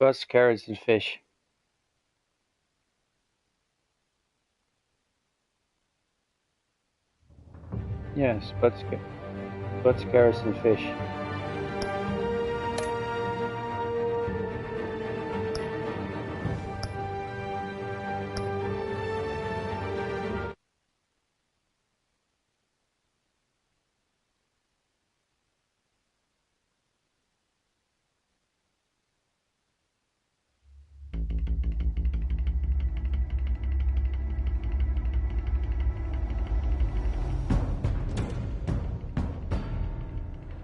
Butts, carrots, and fish. Yes, butts, carrots, and fish.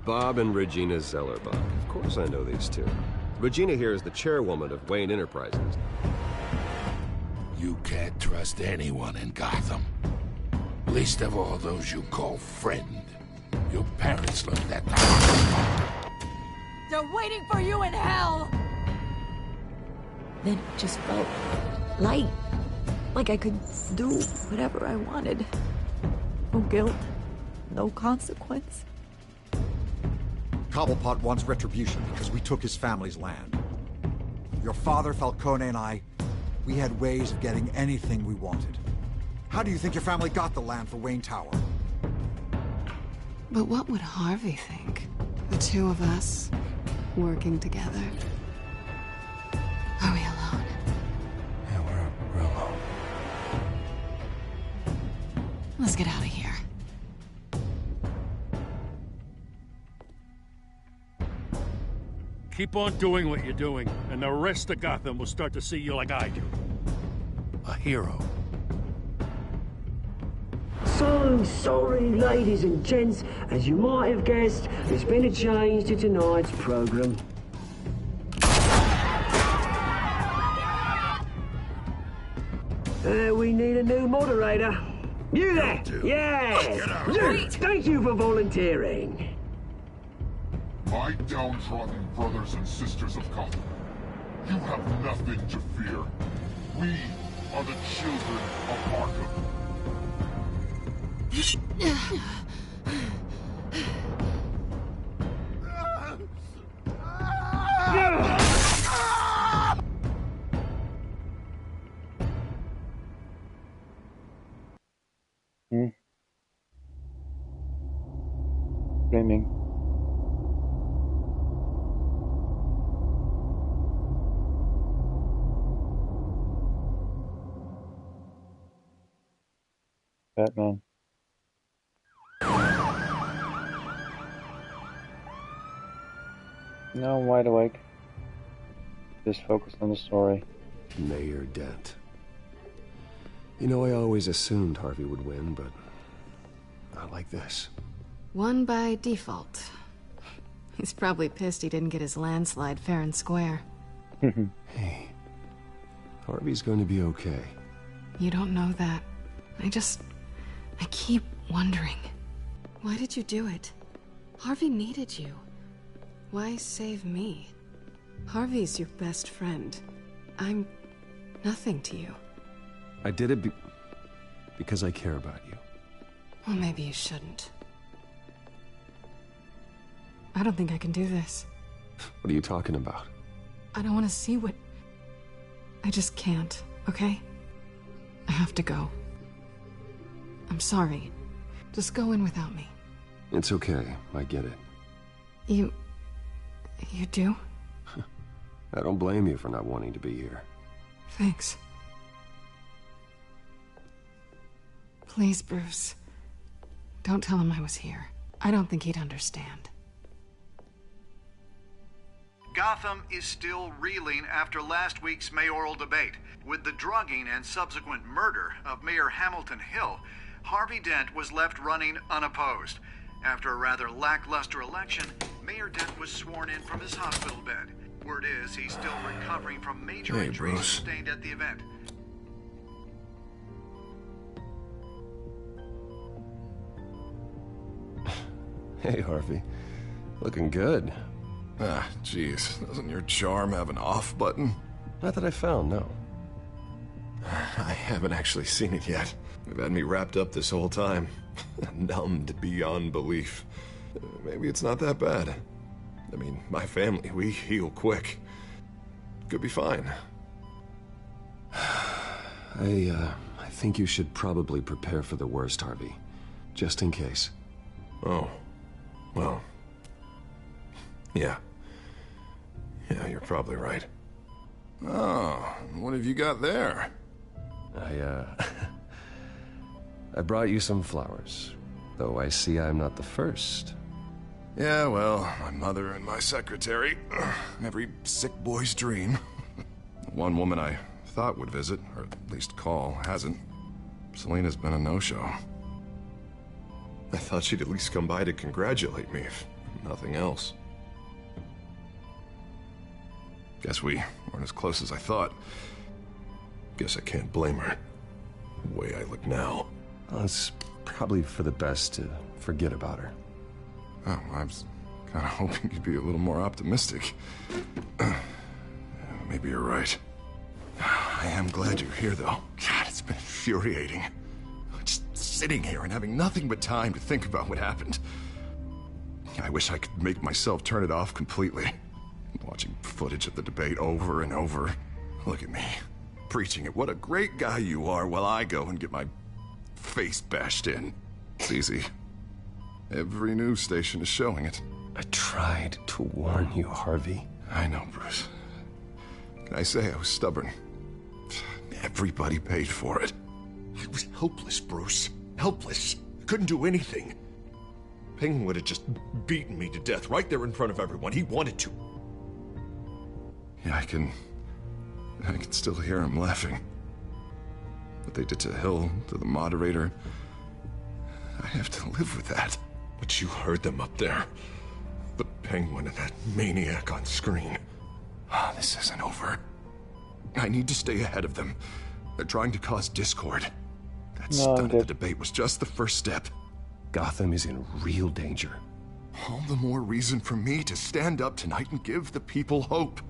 Bob and Regina Zellerbach. Of course I know these two. Regina here is the chairwoman of Wayne Enterprises. You can't trust anyone in Gotham. Least of all those you call friend. Your parents learned that. They're waiting for you in hell! Then it just felt light. Like I could do whatever I wanted. No guilt, no consequence. Cobblepot wants retribution because we took his family's land. Your father, Falcone, and I, we had ways of getting anything we wanted. How do you think your family got the land for Wayne Tower? But what would Harvey think? The two of us, working together. Are we alone? Yeah, we're alone. Let's get out of here. Keep on doing what you're doing, and the rest of Gotham will start to see you like I do. A hero. So sorry, ladies and gents. As you might have guessed, there's been a change to tonight's program. We need a new moderator. You there? Yes! You! Thank you for volunteering. My downtrodden brothers and sisters of Gotham, you have nothing to fear. We are the children of Arkham. Flaming. Batman. No, I'm wide awake. Just focus on the story. Mayor Dent. You know, I always assumed Harvey would win, but not like this. Won by default. He's probably pissed he didn't get his landslide fair and square. Hey, Harvey's going to be okay. You don't know that. I keep wondering. Why did you do it? Harvey needed you. Why save me? Harvey's your best friend. I'm nothing to you. I did it because I care about you. Well, maybe you shouldn't. I don't think I can do this. What are you talking about? I don't want to see what... I just can't, okay? I have to go. I'm sorry. Just go in without me. It's okay. I get it. You do? I don't blame you for not wanting to be here. Thanks. Please, Bruce. Don't tell him I was here. I don't think he'd understand. Gotham is still reeling after last week's mayoral debate. With the drugging and subsequent murder of Mayor Hamilton Hill, Harvey Dent was left running unopposed. After a rather lackluster election, Mayor Dent was sworn in from his hospital bed. Word is he's still recovering from major injuries sustained at the event. Hey, Harvey. Looking good. Ah, jeez. Doesn't your charm have an off button? Not that I found, no. I haven't actually seen it yet. They've had me wrapped up this whole time. Numbed beyond belief. Maybe it's not that bad. I mean, my family, we heal quick. could be fine. I think you should probably prepare for the worst, Harvey. Just in case. Oh. Well. Yeah. Yeah, you're probably right. Oh, what have you got there? I brought you some flowers. Though I see I'm not the first. Yeah, well, my mother and my secretary. Every sick boy's dream. One woman I thought would visit, or at least call, hasn't. Selena's been a no-show. I thought she'd at least come by to congratulate me, if nothing else. Guess we weren't as close as I thought. Guess I can't blame her. The way I look now. Well, it's probably for the best to forget about her. Oh, I was kind of hoping you'd be a little more optimistic. Maybe you're right. I am glad you're here, though. God, it's been infuriating. Just sitting here and having nothing but time to think about what happened. I wish I could make myself turn it off completely. Watching footage of the debate over and over. Look at me, preaching at what a great guy you are while I go and get my face bashed in. It's easy. Every news station is showing it. I tried to warn you, Harvey. I know, Bruce. Can I say I was stubborn? Everybody paid for it. I was helpless, Bruce. Helpless. Couldn't do anything. Penguin would have just beaten me to death right there in front of everyone. He wanted to. Yeah, I can still hear him laughing. What they did to Hill, to the moderator, I have to live with that. But you heard them up there. The Penguin and that maniac on screen. This isn't over. I need to stay ahead of them. They're trying to cause discord. That stunt at the debate was just the first step. Gotham is in real danger. All the more reason for me to stand up tonight and give the people hope.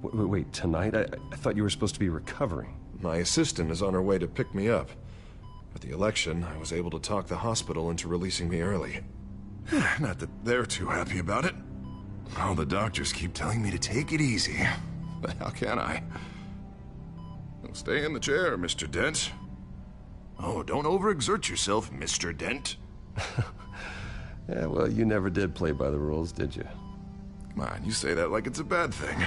Wait, tonight? I thought you were supposed to be recovering. My assistant is on her way to pick me up. At the election, I was able to talk the hospital into releasing me early. Not that they're too happy about it. All the doctors keep telling me to take it easy. But how can I? Well, stay in the chair, Mr. Dent. Oh, don't overexert yourself, Mr. Dent. Yeah, well, you never did play by the rules, did you? Come on, you say that like it's a bad thing.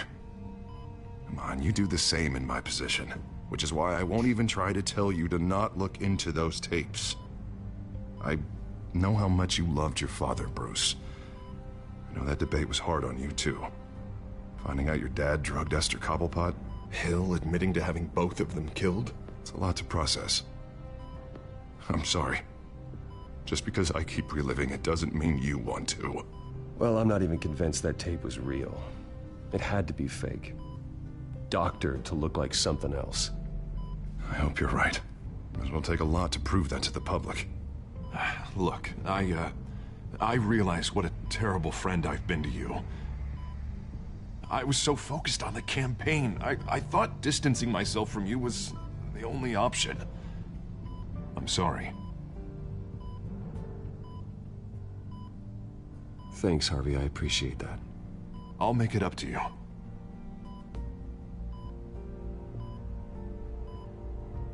Come on, you do the same in my position. Which is why I won't even try to tell you to not look into those tapes. I know how much you loved your father, Bruce. I know that debate was hard on you, too. Finding out your dad drugged Esther Cobblepot, Hill admitting to having both of them killed. It's a lot to process. I'm sorry. Just because I keep reliving it doesn't mean you want to. Well, I'm not even convinced that tape was real. It had to be fake. Doctored to look like something else. I hope you're right. It will take a lot to prove that to the public. Look, I realize what a terrible friend I've been to you. I was so focused on the campaign. I thought distancing myself from you was the only option. I'm sorry. Thanks, Harvey. I appreciate that. I'll make it up to you.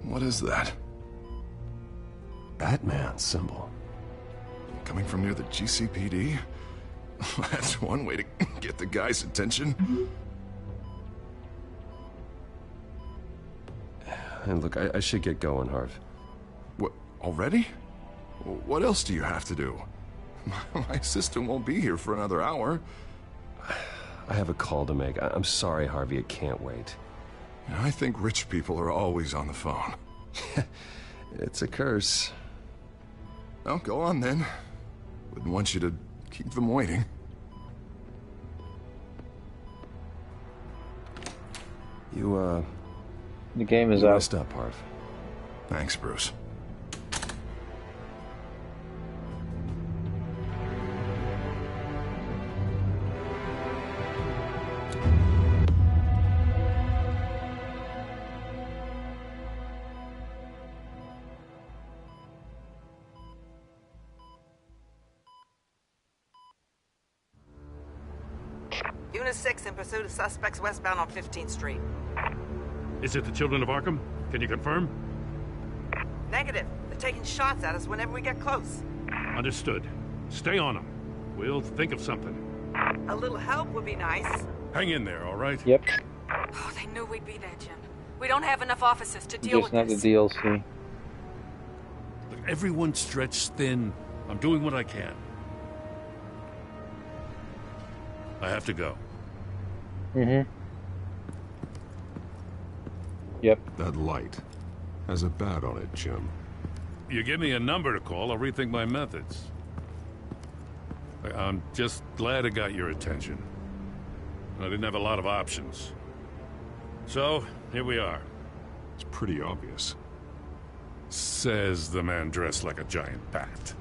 What is that? Batman symbol. Coming from near the GCPD? That's one way to get the guy's attention. And look, I should get going, Harv. What, already? What else do you have to do? My assistant won't be here for another hour. I have a call to make. I'm sorry, Harvey, it can't wait. I think rich people are always on the phone. It's a curse. Well, go on then. Wouldn't want you to keep them waiting. The game is you out. Messed up, Harv. Thanks, Bruce. Unit 6 in pursuit of suspects westbound on 15th Street. Is it the Children of Arkham? Can you confirm? Negative. They're taking shots at us whenever we get close. Understood. Stay on them. We'll think of something. A little help would be nice. Hang in there, all right? Yep. Oh, they knew we'd be there, Jim. We don't have enough officers to deal Just with not the this. DLC. Look, everyone's stretched thin. I'm doing what I can. I have to go. Mm-hmm. Yep. That light has a bat on it, Jim. You give me a number to call, I'll rethink my methods. I'm just glad it got your attention. I didn't have a lot of options. So, here we are. It's pretty obvious. Says the man dressed like a giant bat.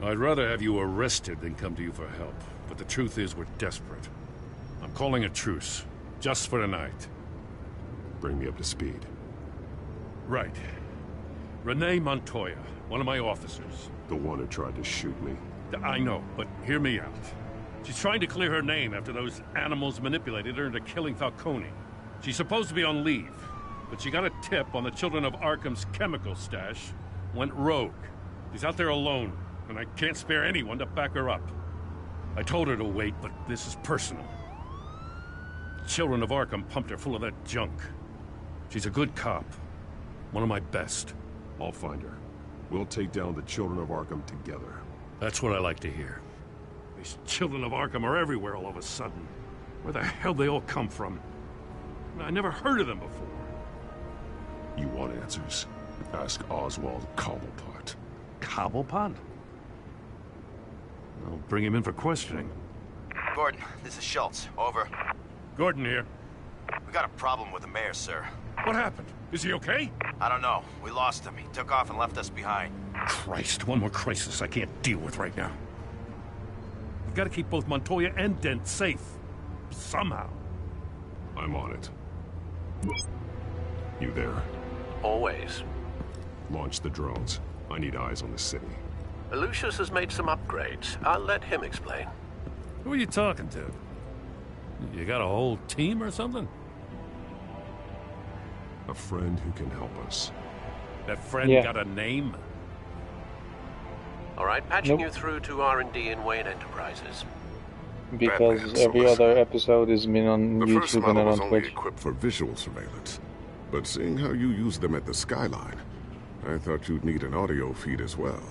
I'd rather have you arrested than come to you for help. But the truth is, we're desperate. I'm calling a truce. Just for tonight. Bring me up to speed. Right. Renee Montoya, one of my officers. The one who tried to shoot me. I know, but hear me out. She's trying to clear her name after those animals manipulated her into killing Falcone. She's supposed to be on leave, but she got a tip on the Children of Arkham's chemical stash, went rogue. She's out there alone, and I can't spare anyone to back her up. I told her to wait, but this is personal. Children of Arkham pumped her full of that junk. She's a good cop. One of my best. I'll find her. We'll take down the Children of Arkham together. That's what I like to hear. These Children of Arkham are everywhere all of a sudden. Where the hell they all come from? I never heard of them before. You want answers? Ask Oswald Cobblepot. Cobblepot? I'll bring him in for questioning. Gordon, this is Schultz. Over. Gordon here. We got a problem with the mayor, sir. What happened? Is he okay? I don't know. We lost him. He took off and left us behind. Christ, one more crisis I can't deal with right now. We've got to keep both Montoya and Dent safe. Somehow. I'm on it. You there? Always. Launch the drones. I need eyes on the city. Lucius has made some upgrades. I'll let him explain. Who are you talking to? You got a whole team or something? A friend who can help us. That friend got a name? All right, patching you through to R&D in Wayne Enterprises. Because Batman, every other episode has been on The first YouTube and model not was on only Twitch. equipped for visual surveillance. But seeing how you use them at the Skyline, I thought you'd need an audio feed as well.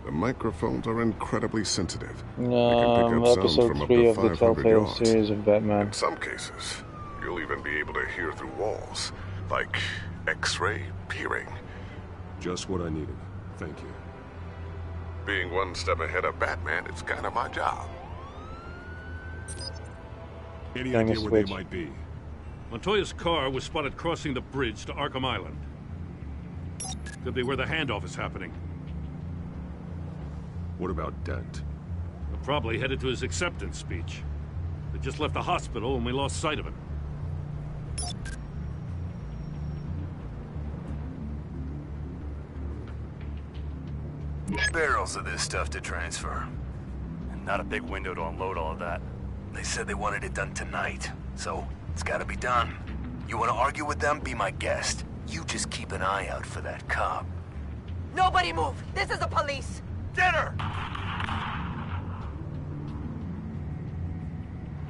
The microphones are incredibly sensitive. They can pick up sounds Episode from up 3 to of the 500 Telltale yards. series of Batman. In some cases, you'll even be able to hear through walls, like X-ray peering. Just what I needed. Thank you. Being one step ahead of Batman, it's kind of my job. Any Dang idea it, where Switch. they might be? Montoya's car was spotted crossing the bridge to Arkham Island. Could be where the handoff is happening. What about Dent? They're probably headed to his acceptance speech. They just left the hospital and we lost sight of him. Barrels of this stuff to transfer. And not a big window to unload all of that. They said they wanted it done tonight, so it's gotta be done. You wanna argue with them? Be my guest. You just keep an eye out for that cop. Nobody move! This is the police! Dinner!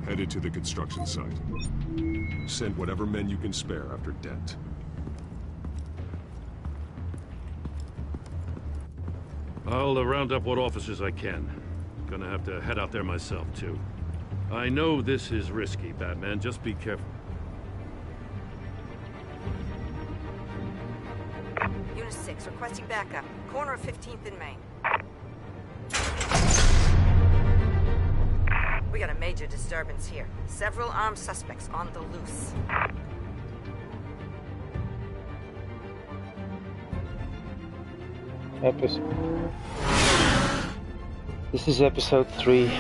Headed to the construction site. Send whatever men you can spare after Dent. I'll round up what officers I can. Gonna have to head out there myself, too. I know this is risky, Batman. Just be careful. Unit 6, requesting backup. Corner of 15th and Main. We got a major disturbance here. Several armed suspects on the loose. This is episode 3.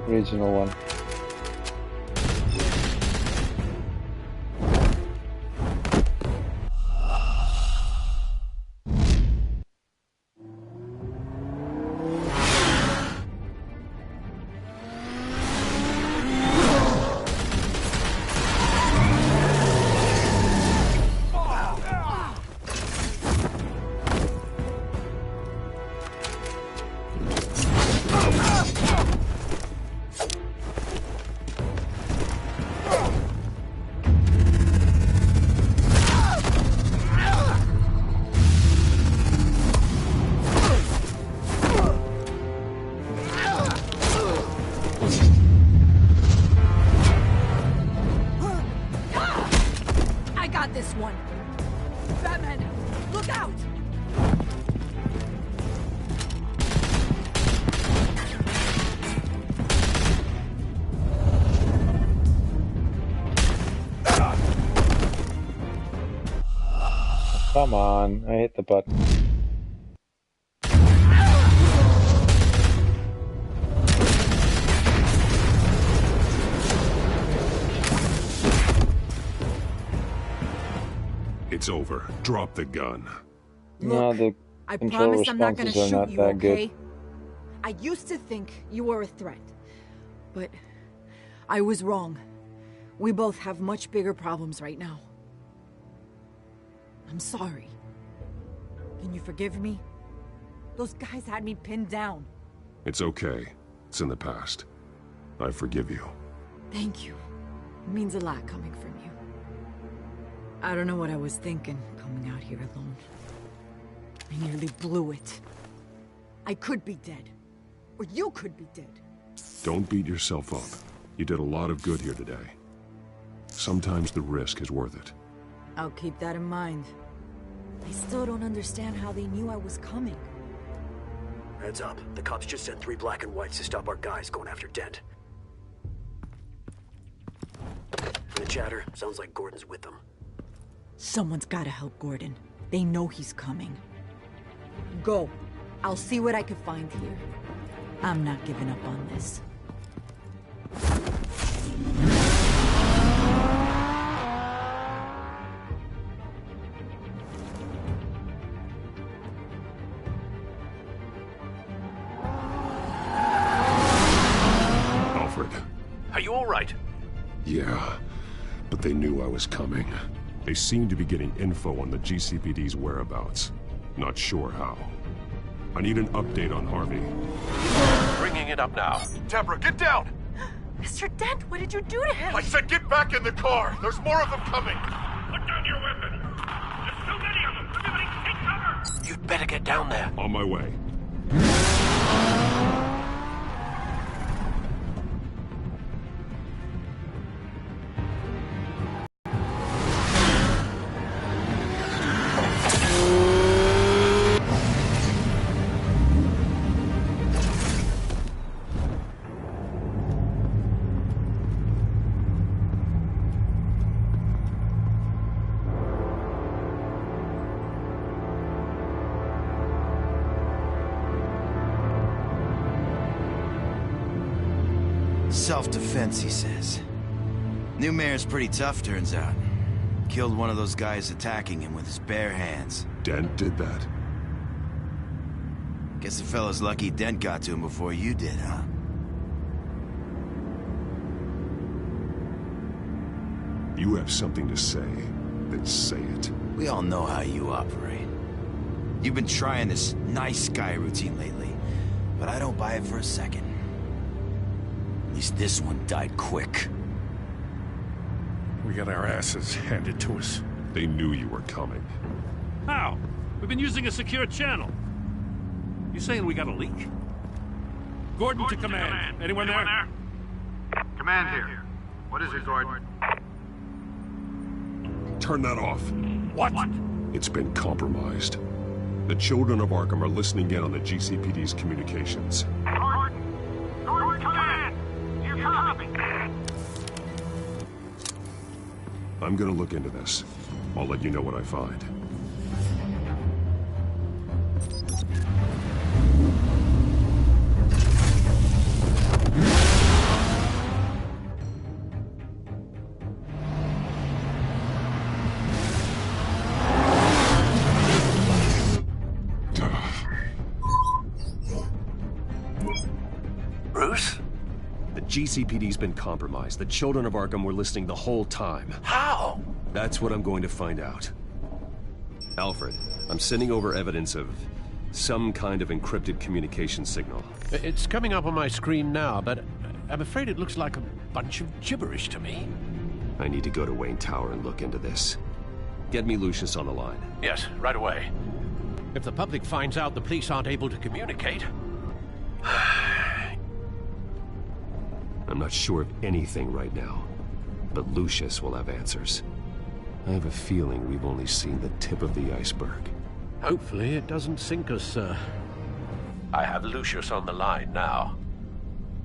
Original one. Come on, I hit the button. It's over. Drop the gun. No, the I control promise I'm not gonna responses are shoot not you, that okay? good. I used to think you were a threat, but I was wrong. We both have much bigger problems right now. I'm sorry. Can you forgive me? Those guys had me pinned down. It's okay. It's in the past. I forgive you. Thank you. It means a lot coming from you. I don't know what I was thinking, coming out here alone. I nearly blew it. I could be dead. Or you could be dead. Don't beat yourself up. You did a lot of good here today. Sometimes the risk is worth it. I'll keep that in mind. I still don't understand how they knew I was coming. Heads up. The cops just sent 3 black and whites to stop our guys going after Dent. From the chatter, sounds like Gordon's with them. Someone's gotta help Gordon. They know he's coming. Go. I'll see what I can find here. I'm not giving up on this. Alfred. Are you all right? Yeah, but they knew I was coming. They seem to be getting info on the GCPD's whereabouts. Not sure how. I need an update on Harvey. Bringing it up now. Deborah, get down! Mr. Dent, what did you do to him? I said get back in the car! There's more of them coming! Put down your weapon! There's too many of them! Everybody take cover! You'd better get down there. On my way. Self-defense, he says. New mayor's pretty tough, turns out. Killed one of those guys attacking him with his bare hands. Dent did that? Guess the fella's lucky Dent got to him before you did, huh? You have something to say, then say it. We all know how you operate. You've been trying this nice guy routine lately, but I don't buy it for a second. At least this one died quick. We got our asses handed to us. They knew you were coming. How? We've been using a secure channel. You saying we got a leak? Gordon to command. Anyone there? Command here. What is it, Gordon? Turn that off. What? It's been compromised. The children of Arkham are listening in on the GCPD's communications. Gordon command! You copy? I'm gonna look into this. I'll let you know what I find. Bruce? The GCPD's been compromised. The children of Arkham were listening the whole time. How? That's what I'm going to find out. Alfred, I'm sending over evidence of some kind of encrypted communication signal. It's coming up on my screen now, but I'm afraid it looks like a bunch of gibberish to me. I need to go to Wayne Tower and look into this. Get me Lucius on the line. Yes, right away. If the public finds out the police aren't able to communicate... I'm not sure of anything right now, but Lucius will have answers. I have a feeling we've only seen the tip of the iceberg. Hopefully it doesn't sink us, sir. I have Lucius on the line now.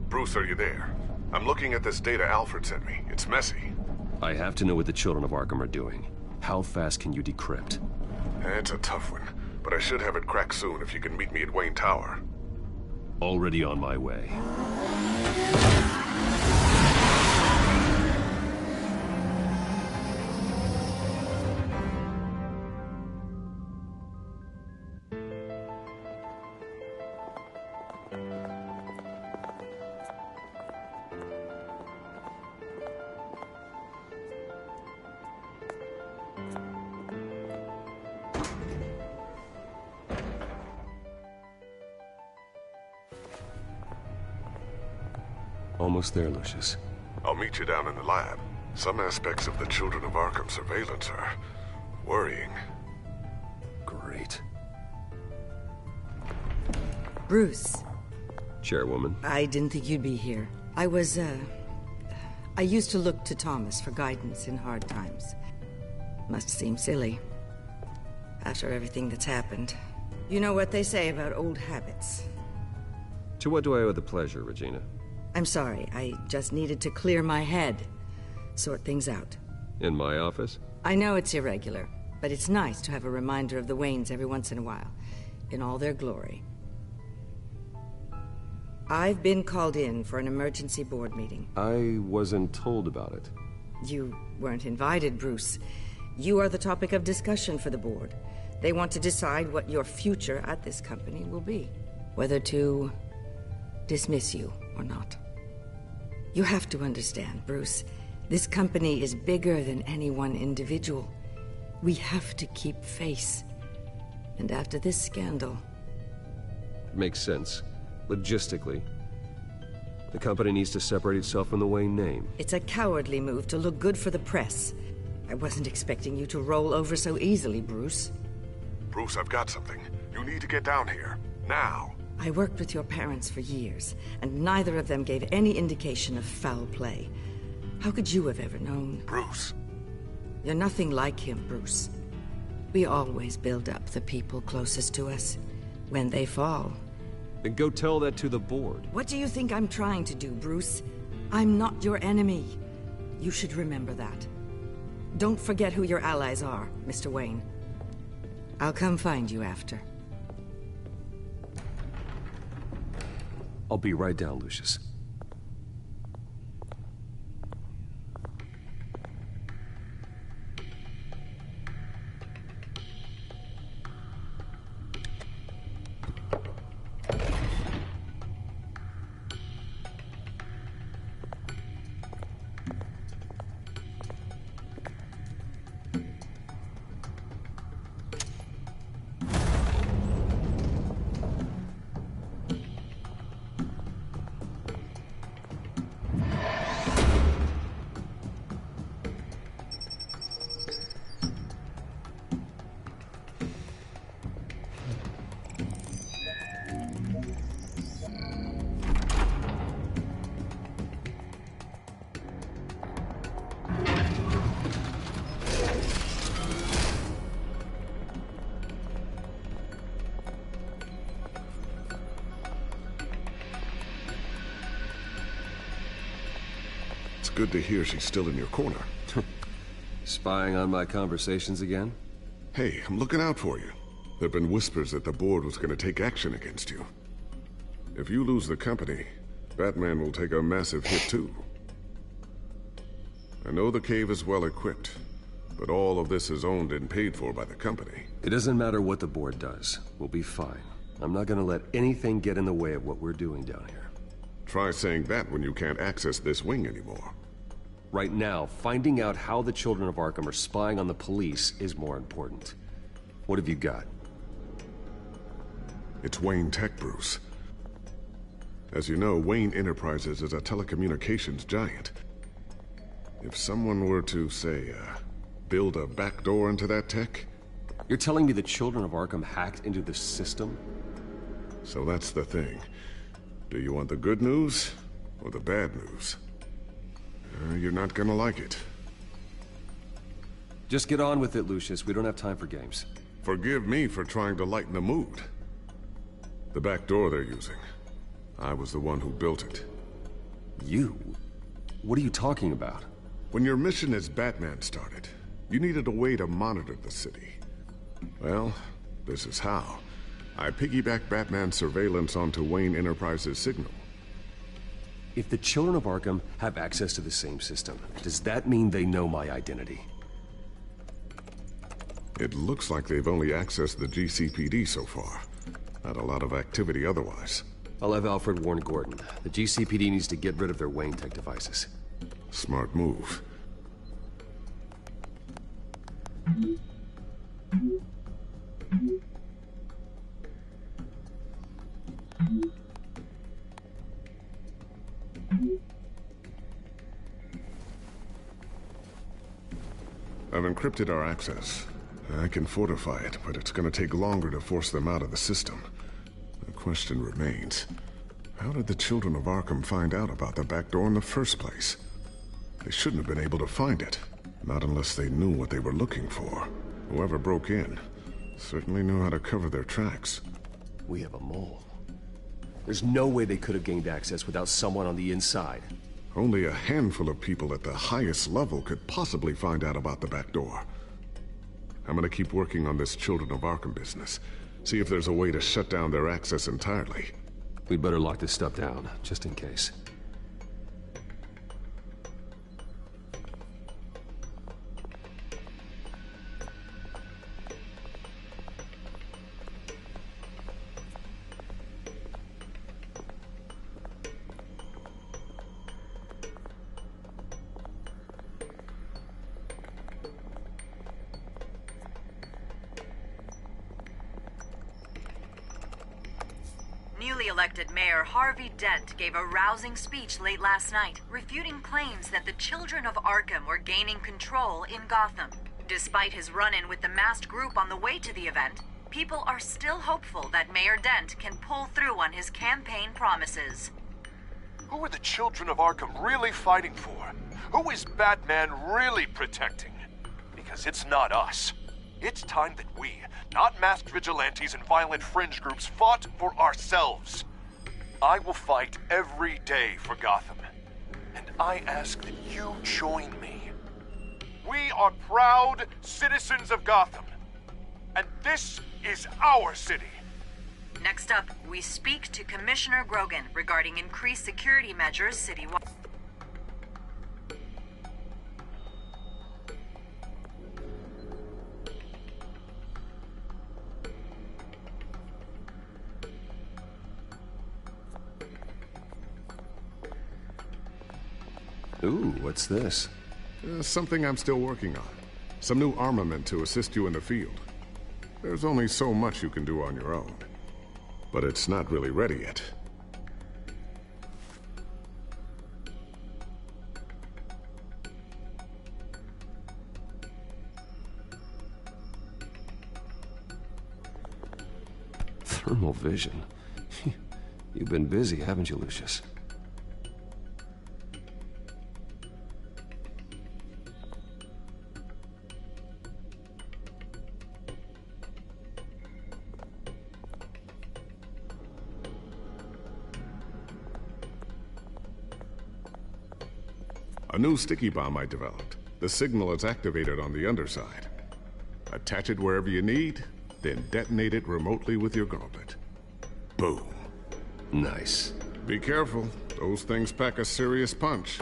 Bruce, are you there? I'm looking at this data Alfred sent me. It's messy. I have to know what the children of Arkham are doing. How fast can you decrypt? It's a tough one, but I should have it cracked soon if you can meet me at Wayne Tower. Already on my way. Almost there, Lucius. I'll meet you down in the lab. Some aspects of the Children of Arkham surveillance are worrying. Great. Bruce. Chairwoman. I didn't think you'd be here. I used to look to Thomas for guidance in hard times. Must seem silly. After everything that's happened. You know what they say about old habits. To what do I owe the pleasure, Regina? I'm sorry, I just needed to clear my head. Sort things out. In my office? I know it's irregular, but it's nice to have a reminder of the Waynes every once in a while. In all their glory. I've been called in for an emergency board meeting. I wasn't told about it. You weren't invited, Bruce. You are the topic of discussion for the board. They want to decide what your future at this company will be. Whether to dismiss you or not. You have to understand, Bruce. This company is bigger than any one individual. We have to keep face. And after this scandal... It makes sense. Logistically. The company needs to separate itself from the Wayne name. It's a cowardly move to look good for the press. I wasn't expecting you to roll over so easily, Bruce. Bruce, I've got something. You need to get down here. Now. I worked with your parents for years, and neither of them gave any indication of foul play. How could you have ever known? Bruce. You're nothing like him, Bruce. We always build up the people closest to us. When they fall... Then go tell that to the board. What do you think I'm trying to do, Bruce? I'm not your enemy. You should remember that. Don't forget who your allies are, Mr. Wayne. I'll come find you after. I'll be right down, Lucius. Good to hear she's still in your corner. Spying on my conversations again? Hey, I'm looking out for you. There have been whispers that the board was going to take action against you. If you lose the company, Batman will take a massive hit too. I know the cave is well equipped, but all of this is owned and paid for by the company. It doesn't matter what the board does. We'll be fine. I'm not gonna let anything get in the way of what we're doing down here. Try saying that when you can't access this wing anymore. Right now, finding out how the Children of Arkham are spying on the police is more important. What have you got? It's Wayne Tech, Bruce. As you know, Wayne Enterprises is a telecommunications giant. If someone were to, say, build a backdoor into that tech... You're telling me the Children of Arkham hacked into the system? So that's the thing. Do you want the good news or the bad news? You're not gonna like it. Just get on with it, Lucius. We don't have time for games. Forgive me for trying to lighten the mood. The back door they're using. I was the one who built it. You? What are you talking about? When your mission as Batman started, you needed a way to monitor the city. Well, this is how. I piggybacked Batman's surveillance onto Wayne Enterprises' signal. If the Children of Arkham have access to the same system, does that mean they know my identity? It looks like they've only accessed the GCPD so far. Not a lot of activity otherwise. I'll have Alfred warn Gordon. The GCPD needs to get rid of their Wayne Tech devices. Smart move. I've encrypted our access. I can fortify it, but it's gonna take longer to force them out of the system. The question remains, how did the Children of Arkham find out about the back door in the first place? They shouldn't have been able to find it, not unless they knew what they were looking for. Whoever broke in certainly knew how to cover their tracks. We have a mole. There's no way they could have gained access without someone on the inside. Only a handful of people at the highest level could possibly find out about the back door. I'm gonna keep working on this Children of Arkham business. See if there's a way to shut down their access entirely. We'd better lock this stuff down, just in case. Newly elected Mayor Harvey Dent gave a rousing speech late last night, refuting claims that the Children of Arkham were gaining control in Gotham. Despite his run-in with the masked group on the way to the event, people are still hopeful that Mayor Dent can pull through on his campaign promises. Who are the Children of Arkham really fighting for? Who is Batman really protecting? Because it's not us. It's time that we, not masked vigilantes and violent fringe groups, fought for ourselves. I will fight every day for Gotham. And I ask that you join me. We are proud citizens of Gotham. And this is our city. Next up, we speak to Commissioner Grogan regarding increased security measures citywide. Ooh, what's this? Something I'm still working on. Some new armament to assist you in the field. There's only so much you can do on your own. But it's not really ready yet. Thermal vision. You've been busy, haven't you, Lucius? A new sticky bomb I developed. The signal is activated on the underside. Attach it wherever you need, then detonate it remotely with your gauntlet. Boom. Nice. Be careful. Those things pack a serious punch.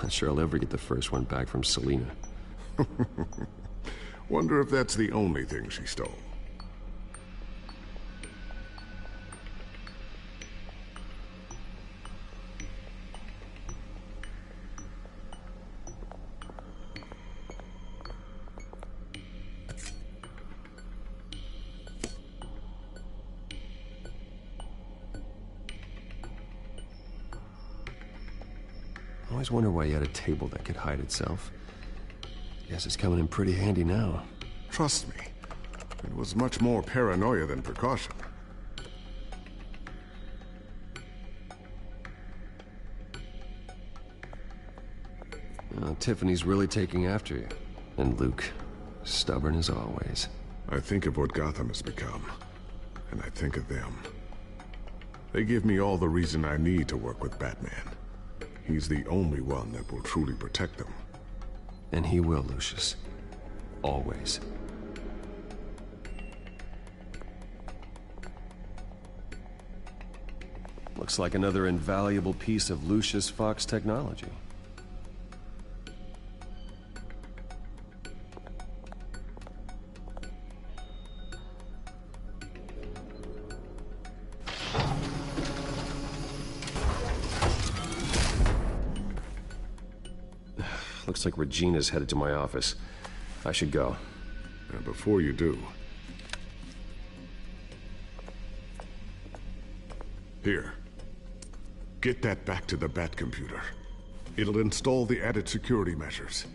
Not sure I'll ever get the first one back from Selina. Wonder if that's the only thing she stole. I always wonder why you had a table that could hide itself. Guess it's coming in pretty handy now. Trust me, it was much more paranoia than precaution. Tiffany's really taking after you. And Luke, stubborn as always. I think of what Gotham has become, and I think of them. They give me all the reason I need to work with Batman. He's the only one that will truly protect them. And he will, Lucius. Always. Looks like another invaluable piece of Lucius Fox technology. Looks like Regina's headed to my office. I should go. And before you do... Here. Get that back to the Bat computer. It'll install the added security measures.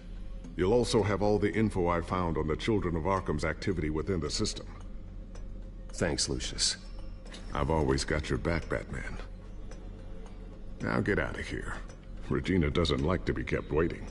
You'll also have all the info I found on the Children of Arkham's activity within the system. Thanks, Lucius. I've always got your back, Batman. Now get out of here. Regina doesn't like to be kept waiting.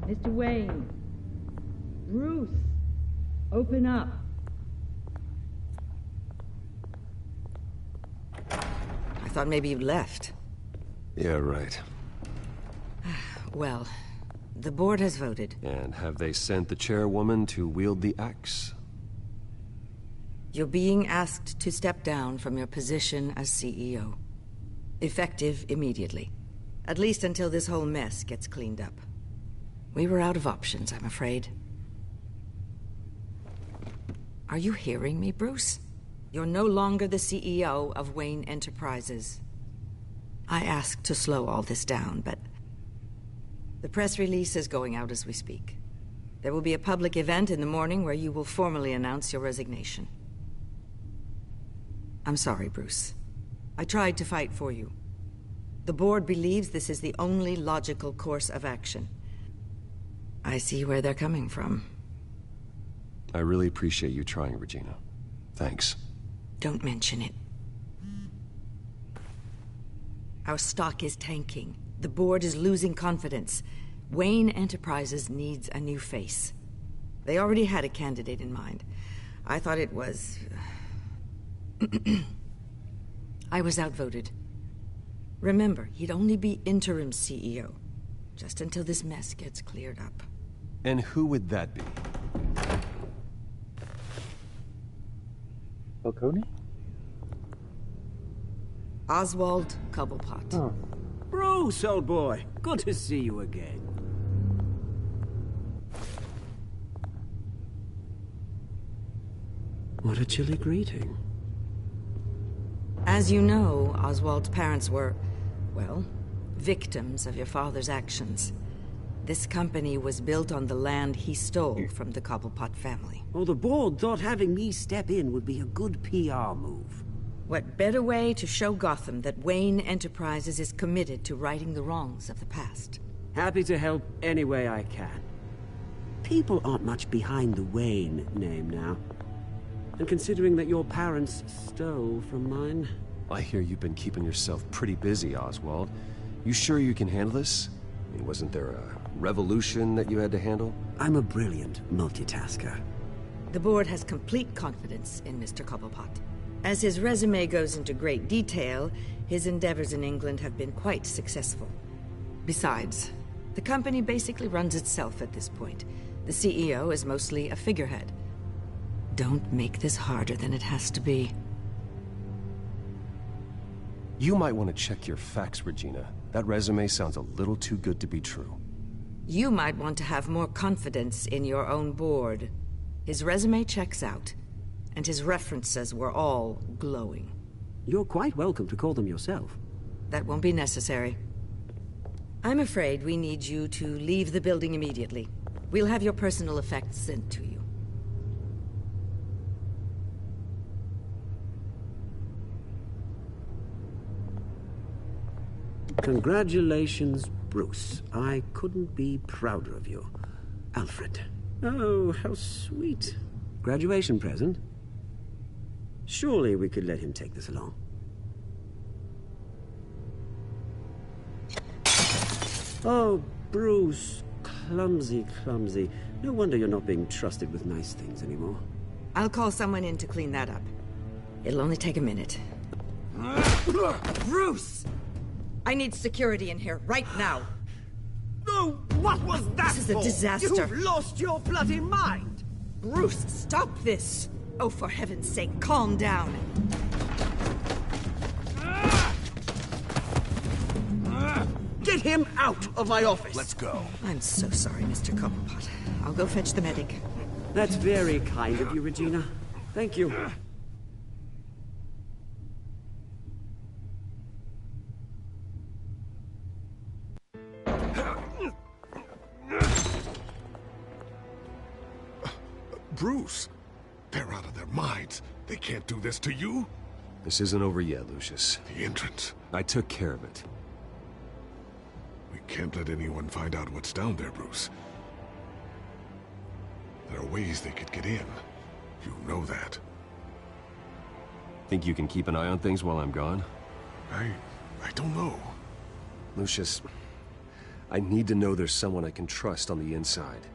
Mr. Wayne. Bruce. Open up. I thought maybe you left. Yeah, right. Well, the board has voted. And have they sent the chairwoman to wield the axe? You're being asked to step down from your position as CEO. Effective immediately. At least until this whole mess gets cleaned up. We were out of options, I'm afraid. Are you hearing me, Bruce? You're no longer the CEO of Wayne Enterprises. I asked to slow all this down, but... the press release is going out as we speak. There will be a public event in the morning where you will formally announce your resignation. I'm sorry, Bruce. I tried to fight for you. The board believes this is the only logical course of action. I see where they're coming from. I really appreciate you trying, Regina. Thanks. Don't mention it. Our stock is tanking. The board is losing confidence. Wayne Enterprises needs a new face. They already had a candidate in mind. I thought it was... I was outvoted. Remember, he'd only be interim CEO. Just until this mess gets cleared up. And who would that be? Falcone? Oswald Cobblepot. Oh. Bruce, old boy. Good to see you again. What a chilly greeting. As you know, Oswald's parents were, well, victims of your father's actions. This company was built on the land he stole from the Cobblepot family. Well, the board thought having me step in would be a good PR move. What better way to show Gotham that Wayne Enterprises is committed to righting the wrongs of the past? Happy to help any way I can. People aren't much behind the Wayne name now. And considering that your parents stole from mine... I hear you've been keeping yourself pretty busy, Oswald. You sure you can handle this? I mean, wasn't there a revolution that you had to handle? I'm a brilliant multitasker. The board has complete confidence in Mr. Cobblepot. As his resume goes into great detail, his endeavors in England have been quite successful. Besides, the company basically runs itself at this point. The CEO is mostly a figurehead. Don't make this harder than it has to be. You might want to check your facts, Regina. That resume sounds a little too good to be true. You might want to have more confidence in your own board. His resume checks out. and his references were all glowing. You're quite welcome to call them yourself. That won't be necessary. I'm afraid we need you to leave the building immediately. We'll have your personal effects sent to you. Congratulations, Bruce. I couldn't be prouder of you. Alfred. Oh, how sweet. Graduation present? Surely we could let him take this along. Oh, Bruce. Clumsy, clumsy. No wonder you're not being trusted with nice things anymore. I'll call someone in to clean that up. It'll only take a minute. Bruce! I need security in here, right now. No, what was that This is a for? disaster. You've lost your bloody mind! Bruce, stop this! Oh, for heaven's sake, calm down. Get him out of my office! Let's go. I'm so sorry, Mr. Cobblepot. I'll go fetch the medic. That's very kind of you, Regina. Thank you. Bruce, they're out of their minds. They can't do this to you. This isn't over yet, Lucius. The entrance. I took care of it. We can't let anyone find out what's down there, Bruce. There are ways they could get in. You know that. Think you can keep an eye on things while I'm gone? I don't know. Lucius, I need to know there's someone I can trust on the inside.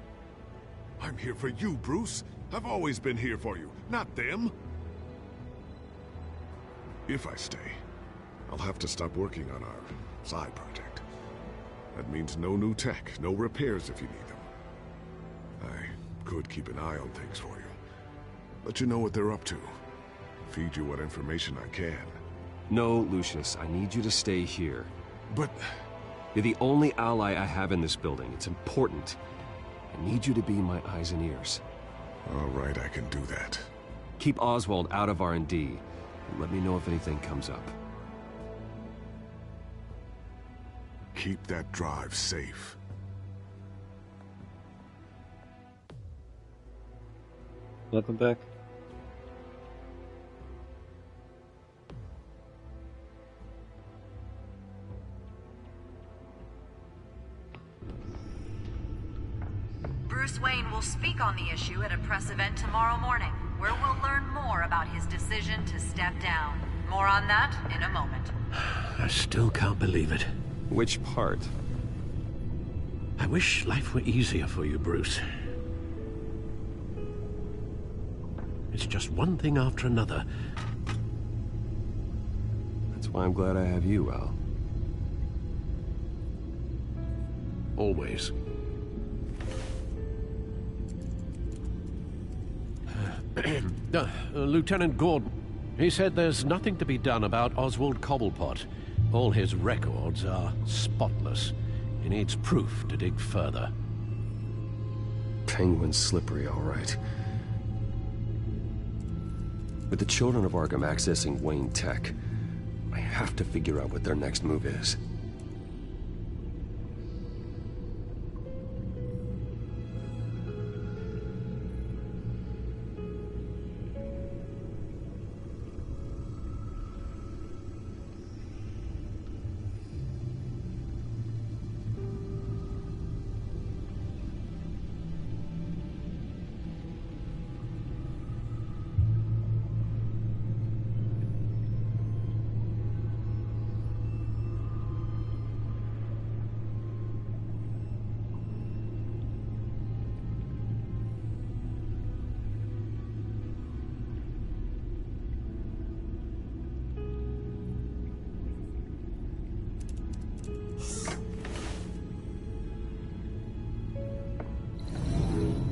I'm here for you, Bruce. I've always been here for you, not them. If I stay, I'll have to stop working on our side project. That means no new tech, no repairs if you need them. I could keep an eye on things for you. Let you know what they're up to. Feed you what information I can. No, Lucius, I need you to stay here. But... You're the only ally I have in this building. It's important. I need you to be my eyes and ears. All right, I can do that. Keep Oswald out of R&D, and let me know if anything comes up. Keep that drive safe. Welcome back. Bruce Wayne will speak on the issue at a press event tomorrow morning, where we'll learn more about his decision to step down. More on that in a moment. I still can't believe it. Which part? I wish life were easier for you, Bruce. It's just one thing after another. That's why I'm glad I have you, Al. Always. Lieutenant Gordon, he said there's nothing to be done about Oswald Cobblepot. All his records are spotless. He needs proof to dig further. Penguin's slippery, all right. With the children of Arkham accessing Wayne Tech, I have to figure out what their next move is.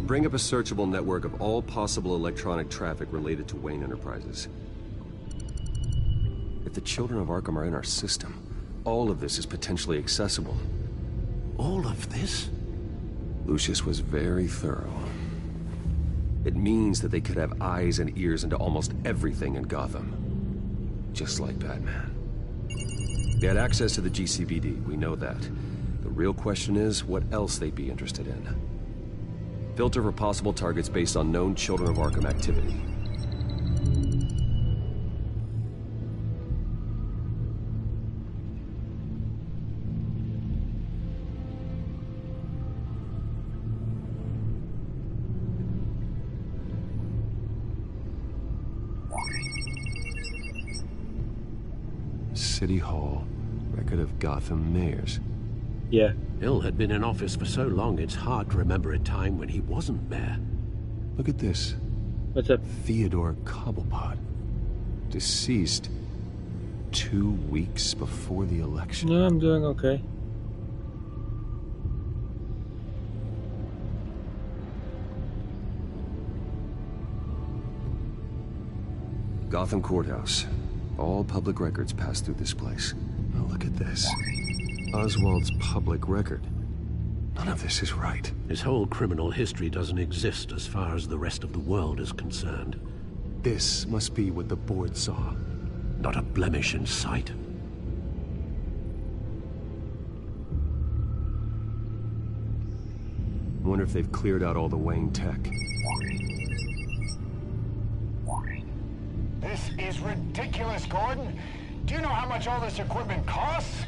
Bring up a searchable network of all possible electronic traffic related to Wayne Enterprises. If the children of Arkham are in our system, all of this is potentially accessible. All of this? Lucius was very thorough. It means that they could have eyes and ears into almost everything in Gotham. Just like Batman. They had access to the GCPD, we know that. The real question is, what else they'd be interested in. Filter for possible targets based on known Children of Arkham activity. City Hall, record of Gotham mayors. Yeah. Hill had been in office for so long, it's hard to remember a time when he wasn't mayor. Look at this. What's up? Theodore Cobblepot. Deceased 2 weeks before the election. No, I'm doing okay. Gotham Courthouse. All public records pass through this place. Now look at this. Oswald's public record. None of this is right. His whole criminal history doesn't exist as far as the rest of the world is concerned. This must be what the board saw. Not a blemish in sight. I wonder if they've cleared out all the Wayne tech. This is ridiculous, Gordon. Do you know how much all this equipment costs?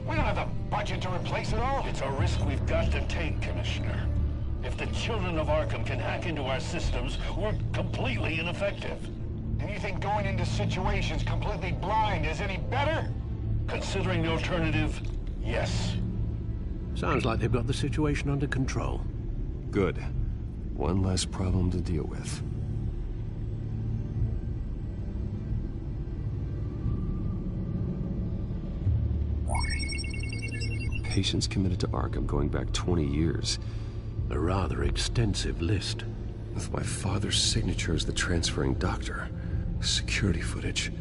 We don't have the budget to replace it all. It's a risk we've got to take, Commissioner. If the Children of Arkham can hack into our systems, we're completely ineffective. And you think going into situations completely blind is any better? Considering the alternative, yes. Sounds like they've got the situation under control. Good. One less problem to deal with. Patients committed to Arkham going back 20 years. A rather extensive list. With my father's signature as the transferring doctor. Security footage.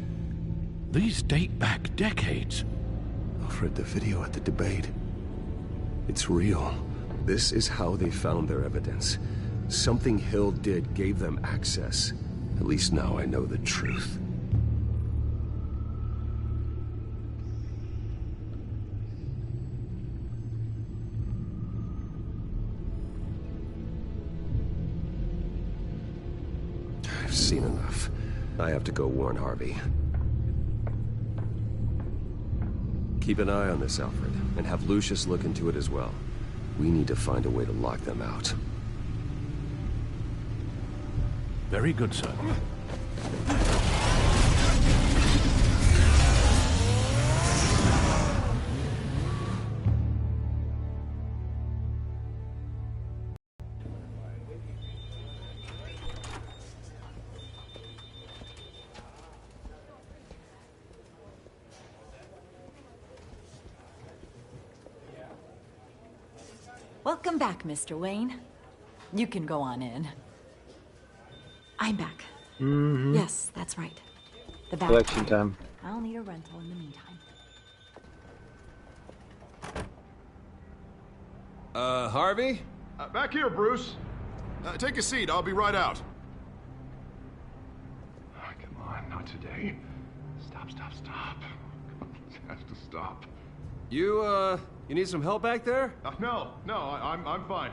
These date back decades. Alfred, the video at the debate. It's real. This is how they found their evidence. Something Hill did gave them access. At least now I know the truth. I've seen enough. I have to go warn Harvey. Keep an eye on this, Alfred, and have Lucius look into it as well. We need to find a way to lock them out. Very good, sir. Welcome back, Mr. Wayne. You can go on in. I'm back. Mm-hmm. Yes, that's right. The back. Election time. I'll need a rental in the meantime. Harvey? Back here, Bruce. Take a seat. I'll be right out. Oh, come on, not today. Stop. It has to stop. You need some help back there? No, I'm fine.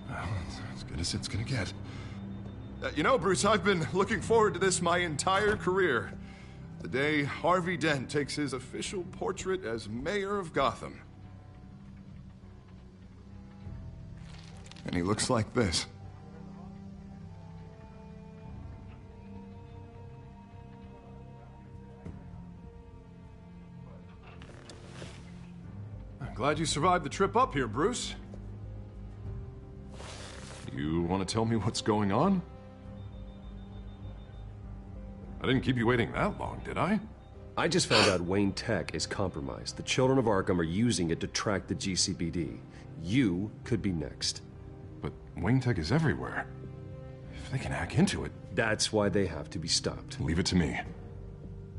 Well, it's as good as it's gonna get. You know, Bruce, I've been looking forward to this my entire career. The day Harvey Dent takes his official portrait as mayor of Gotham. And he looks like this. I'm glad you survived the trip up here, Bruce. You want to tell me what's going on? I didn't keep you waiting that long, did I? I just found out Wayne Tech is compromised. The Children of Arkham are using it to track the GCPD. You could be next. But Wayne Tech is everywhere. If they can hack into it... That's why they have to be stopped. Leave it to me.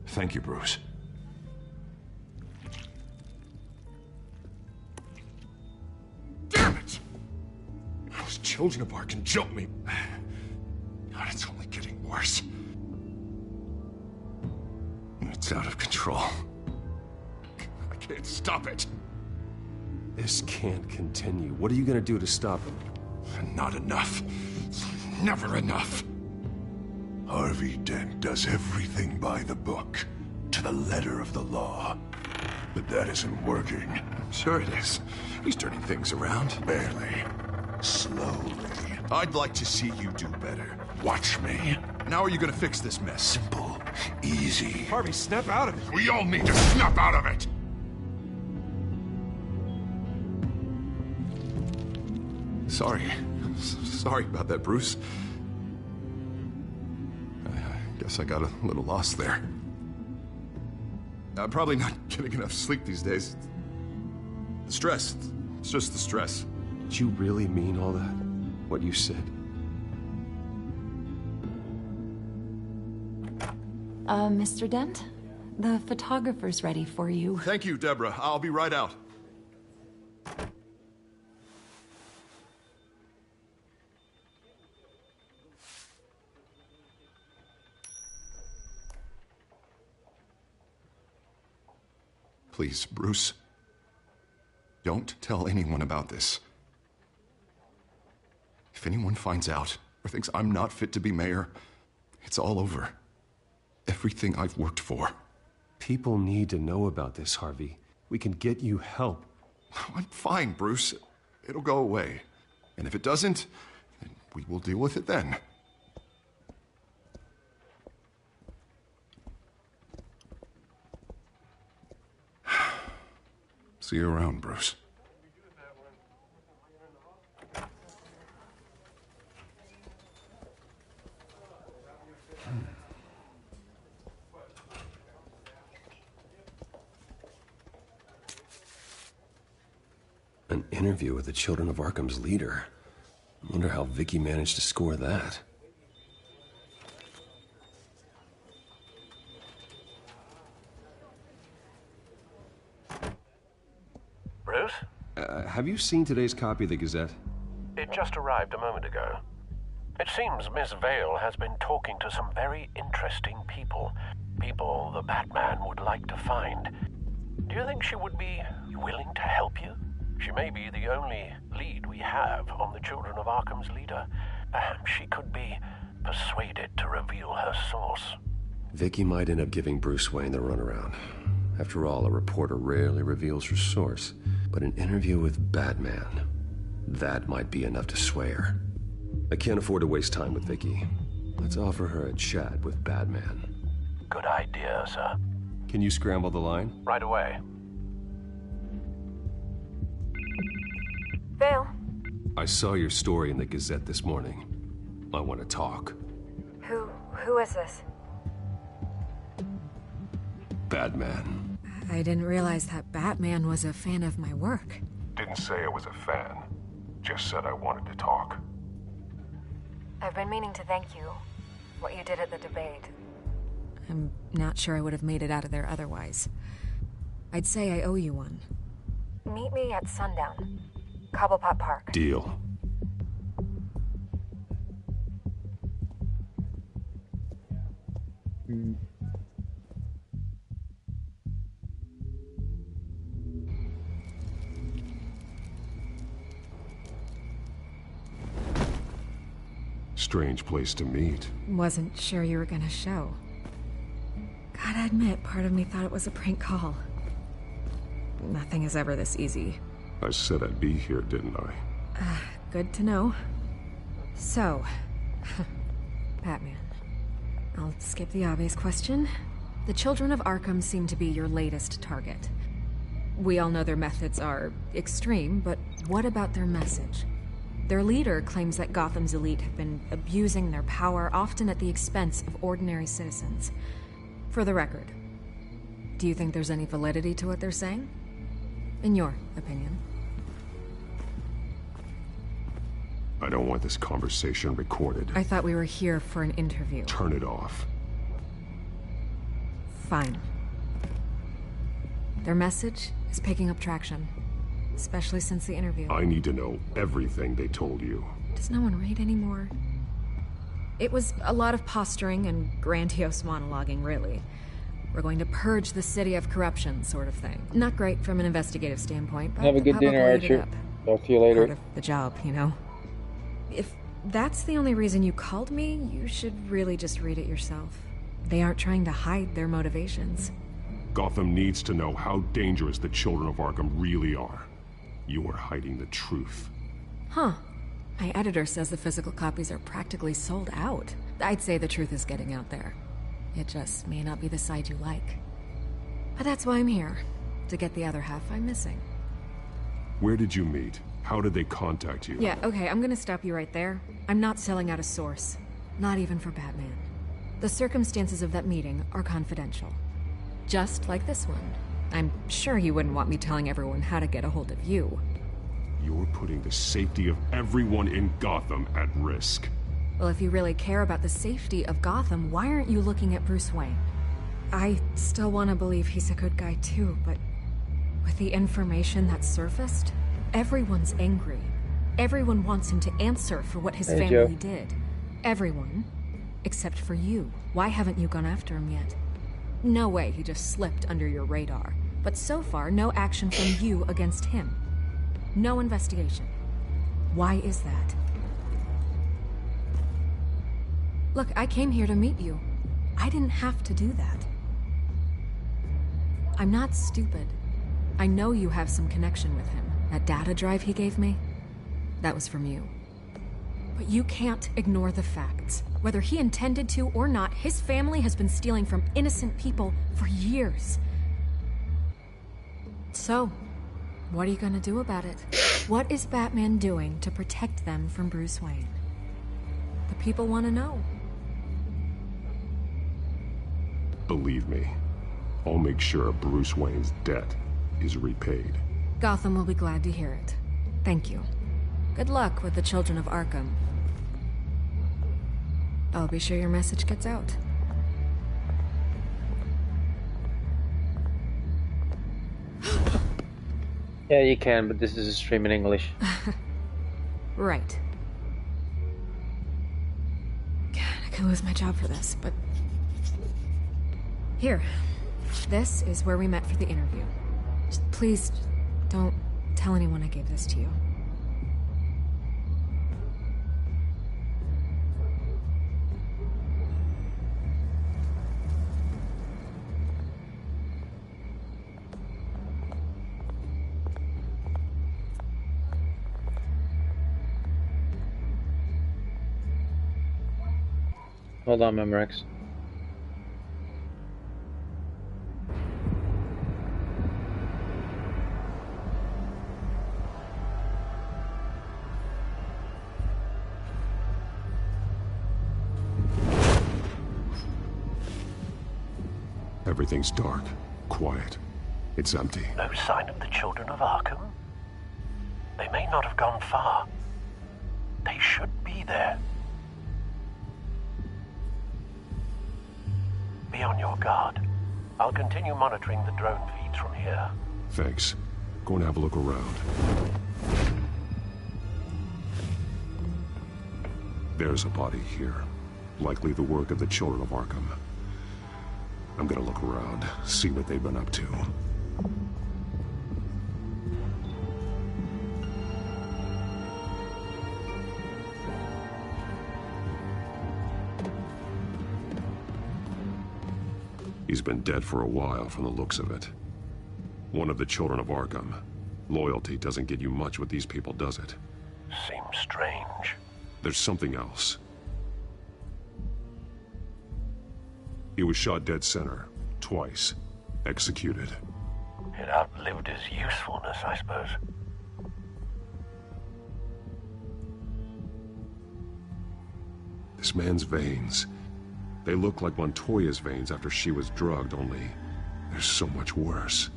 Thank you, Bruce. Damn it! I was children of Arkham jumped me. God, it's only getting worse. It's out of control. I can't stop it. This can't continue. What are you gonna do to stop him? Not enough. Never enough. Harvey Dent does everything by the book, to the letter of the law. But that isn't working. Sure it is. He's turning things around. Barely. Slowly. I'd like to see you do better. Watch me. Now are you gonna fix this mess? Simple. Easy. Harvey, snap out of it. We all need to snap out of it! Sorry about that, Bruce. I guess I got a little lost there. I'm probably not getting enough sleep these days. The stress. It's just the stress. Did you really mean all that? What you said? Mr. Dent? The photographer's ready for you. Thank you, Deborah. I'll be right out. Please, Bruce. Don't tell anyone about this. If anyone finds out or thinks I'm not fit to be mayor, it's all over. Everything I've worked for. People need to know about this, Harvey. We can get you help. I'm fine, Bruce. It'll go away. And if it doesn't, then we will deal with it then. See you around, Bruce. An interview with the Children of Arkham's leader. I wonder how Vicky managed to score that. Bruce? Have you seen today's copy of the Gazette? It just arrived a moment ago. It seems Miss Vale has been talking to some very interesting people. People the Batman would like to find. Do you think she would be willing to help you? She may be the only lead we have on the Children of Arkham's leader. Perhaps she could be persuaded to reveal her source. Vicky might end up giving Bruce Wayne the runaround. After all, a reporter rarely reveals her source. But an interview with Batman, that might be enough to sway her. I can't afford to waste time with Vicky. Let's offer her a chat with Batman. Good idea, sir. Can you scramble the line? Right away. Vale? I saw your story in the Gazette this morning. I want to talk. Who is this? Batman. I didn't realize that Batman was a fan of my work. Didn't say I was a fan. Just said I wanted to talk. I've been meaning to thank you. What you did at the debate. I'm not sure I would have made it out of there otherwise. I'd say I owe you one. Meet me at sundown. Cobblepot Park. Deal. Strange place to meet. Wasn't sure you were gonna show. Gotta admit, part of me thought it was a prank call. Nothing is ever this easy. I said I'd be here, didn't I? Good to know. So, Batman. I'll skip the obvious question. The Children of Arkham seem to be your latest target. We all know their methods are extreme, but what about their message? Their leader claims that Gotham's elite have been abusing their power, often at the expense of ordinary citizens. For the record, do you think there's any validity to what they're saying? In your opinion? I don't want this conversation recorded. I thought we were here for an interview. Turn it off. Fine. Their message is picking up traction, especially since the interview. I need to know everything they told you. Does no one read anymore? It was a lot of posturing and grandiose monologuing, really. We're going to purge the city of corruption, sort of thing. Not great from an investigative standpoint, but have a good dinner, Archer. Talk to you later. Part of the job, you know? If that's the only reason you called me, you should really just read it yourself. They aren't trying to hide their motivations. Gotham needs to know how dangerous the children of Arkham really are. You are hiding the truth. Huh. My editor says the physical copies are practically sold out. I'd say the truth is getting out there. It just may not be the side you like. But that's why I'm here. To get the other half I'm missing. Where did you meet? How did they contact you? Yeah, okay, I'm gonna stop you right there. I'm not selling out a source. Not even for Batman. The circumstances of that meeting are confidential. Just like this one. I'm sure you wouldn't want me telling everyone how to get a hold of you. You're putting the safety of everyone in Gotham at risk. Well, if you really care about the safety of Gotham, why aren't you looking at Bruce Wayne? I still want to believe he's a good guy too, but with the information that surfaced, everyone's angry. Everyone wants him to answer for what his family did. Everyone, except for you. Why haven't you gone after him yet? No way he just slipped under your radar. But so far, no action from you against him. No investigation. Why is that? Look, I came here to meet you. I didn't have to do that. I'm not stupid. I know you have some connection with him. That data drive he gave me, that was from you. But you can't ignore the facts. Whether he intended to or not, his family has been stealing from innocent people for years. So, what are you gonna do about it? What is Batman doing to protect them from Bruce Wayne? The people want to know. Believe me, I'll make sure Bruce Wayne's debt is repaid. Gotham will be glad to hear it. Thank you. Good luck with the children of Arkham. I'll be sure your message gets out. Yeah, you can, but this is a stream in English. Right. God, I could lose my job for this, but... Here. This is where we met for the interview. Just please, don't tell anyone I gave this to you. Hold on, Memorex. Everything's dark, quiet. It's empty. No sign of the children of Arkham? They may not have gone far. They should be there. Be on your guard. I'll continue monitoring the drone feeds from here. Thanks. Go and have a look around. There's a body here. Likely the work of the children of Arkham. I'm gonna look around, see what they've been up to. He's been dead for a while from the looks of it. One of the children of Arkham. Loyalty doesn't get you much with these people, does it? Seems strange. There's something else. He was shot dead center, twice, executed. It outlived his usefulness, I suppose. This man's veins, they look like Montoya's veins after she was drugged, only they're so much worse.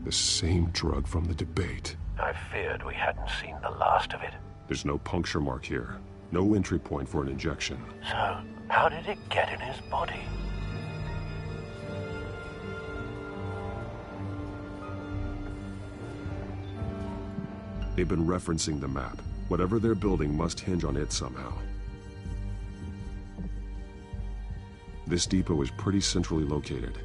The same drug from the debate. I feared we hadn't seen the last of it. There's no puncture mark here, no entry point for an injection. So, how did it get in his body? They've been referencing the map. Whatever they're building must hinge on it somehow. This depot is pretty centrally located.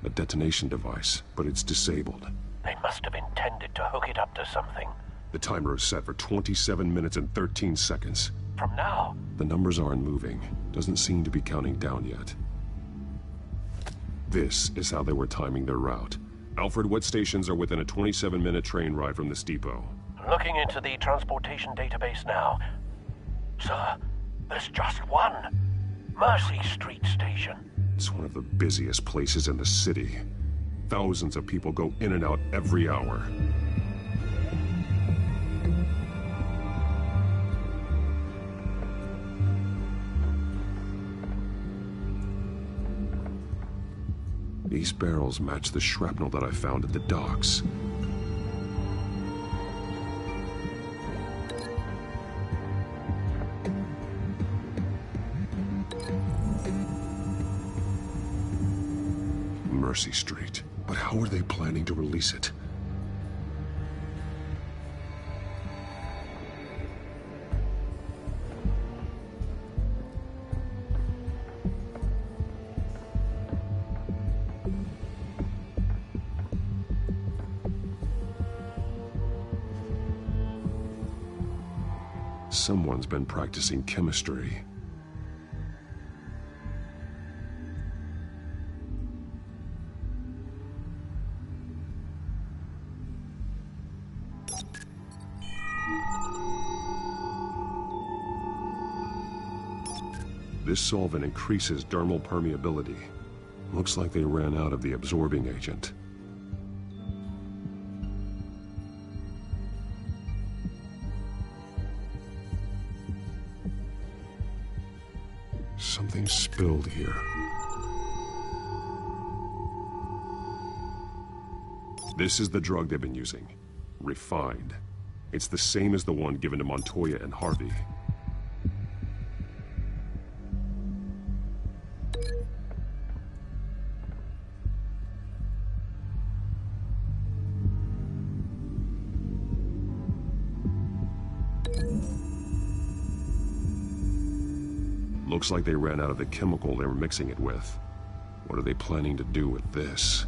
A detonation device, but it's disabled. They must have intended to hook it up to something. The timer is set for 27 minutes and 13 seconds. From now? The numbers aren't moving. Doesn't seem to be counting down yet. This is how they were timing their route. Alfred, what stations are within a 27-minute train ride from this depot? Looking into the transportation database now. Sir, there's just one. Mercy Street Station. It's one of the busiest places in the city. Thousands of people go in and out every hour. These barrels match the shrapnel that I found at the docks. Mercy Street. But how are they planning to release it? Someone's been practicing chemistry. This solvent increases dermal permeability. Looks like they ran out of the absorbing agent. Something spilled here. This is the drug they've been using. Refined. It's the same as the one given to Montoya and Harvey. Looks like they ran out of the chemical they were mixing it with. What are they planning to do with this?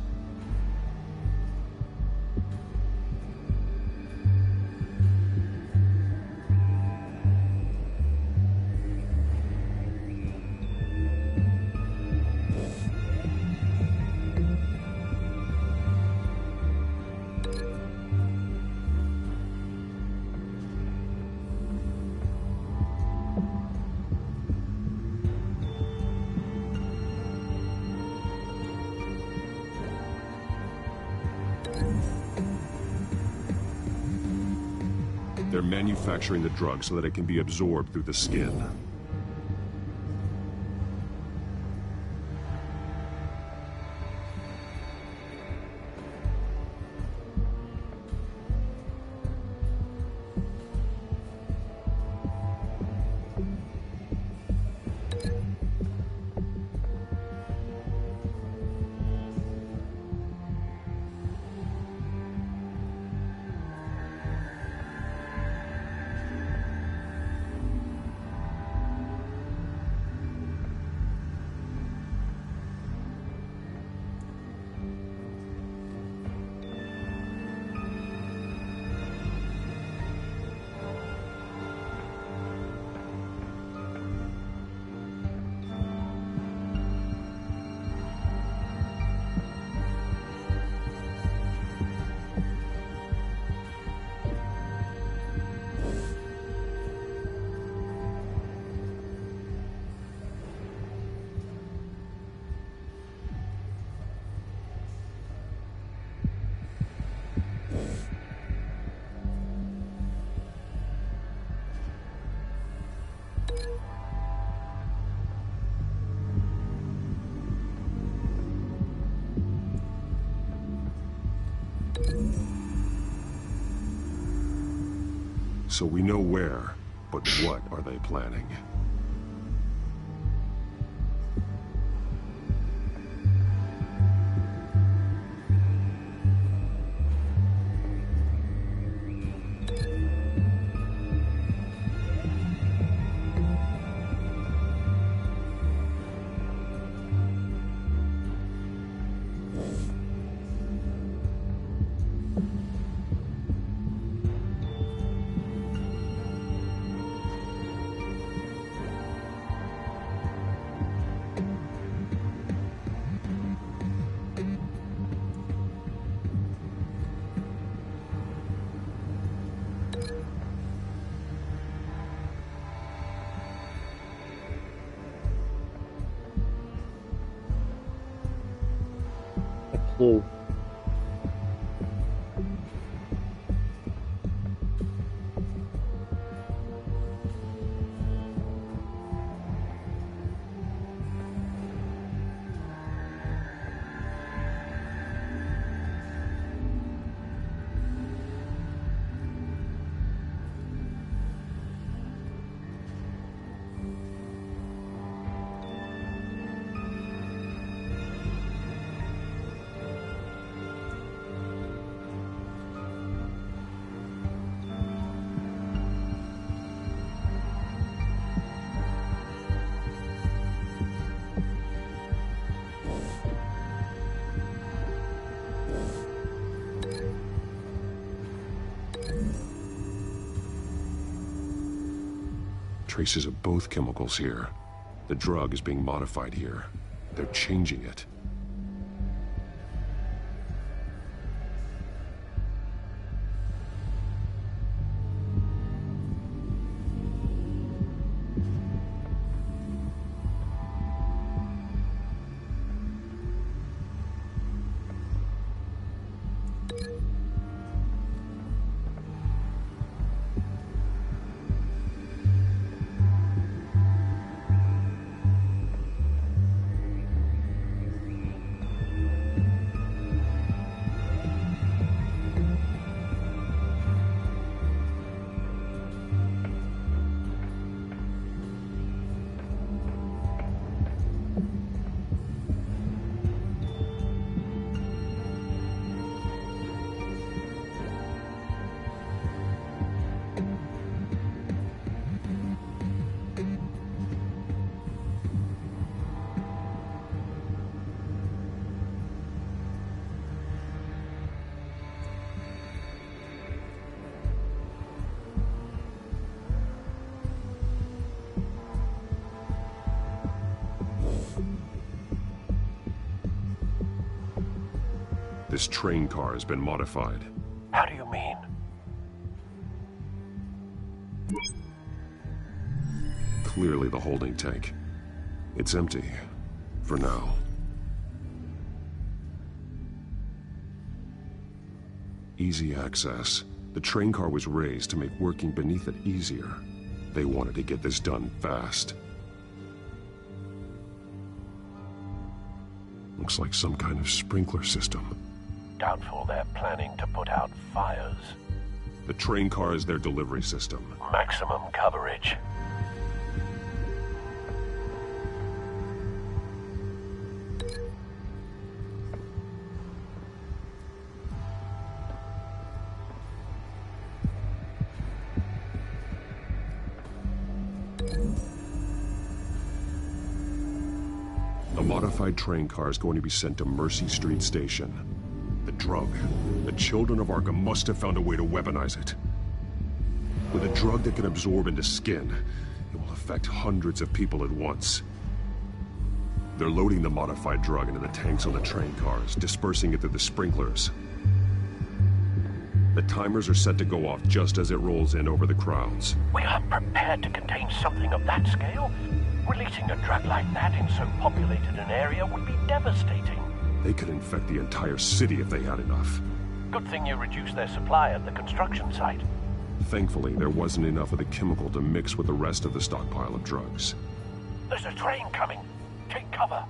They're manufacturing the drug so that it can be absorbed through the skin. So we know where, but what are they planning? Whoa. Traces of both chemicals here. The drug is being modified here. They're changing it. This train car has been modified. How do you mean? Clearly the holding tank. It's empty. For now. Easy access. The train car was raised to make working beneath it easier. They wanted to get this done fast. Looks like some kind of sprinkler system. Doubtful they're planning to put out fires. The train car is their delivery system. Maximum coverage. The modified train car is going to be sent to Mercy Street Station. The drug. The children of Arkham must have found a way to weaponize it. With a drug that can absorb into skin, it will affect hundreds of people at once. They're loading the modified drug into the tanks on the train cars, dispersing it through the sprinklers. The timers are set to go off just as it rolls in over the crowds. We aren't prepared to contain something of that scale. Releasing a drug like that in so populated an area would be devastating. They could infect the entire city if they had enough. Good thing you reduced their supply at the construction site. Thankfully, there wasn't enough of the chemical to mix with the rest of the stockpile of drugs. There's a train coming. Take cover.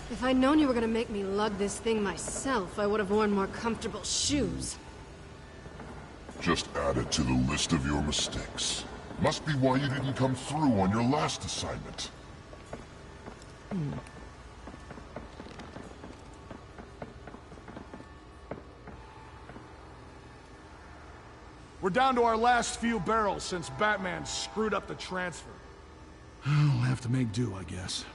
If I'd known you were gonna make me lug this thing myself, I would have worn more comfortable shoes. Just add it to the list of your mistakes. Must be why you didn't come through on your last assignment. We're down to our last few barrels since Batman screwed up the transfer. We'll have to make do, I guess.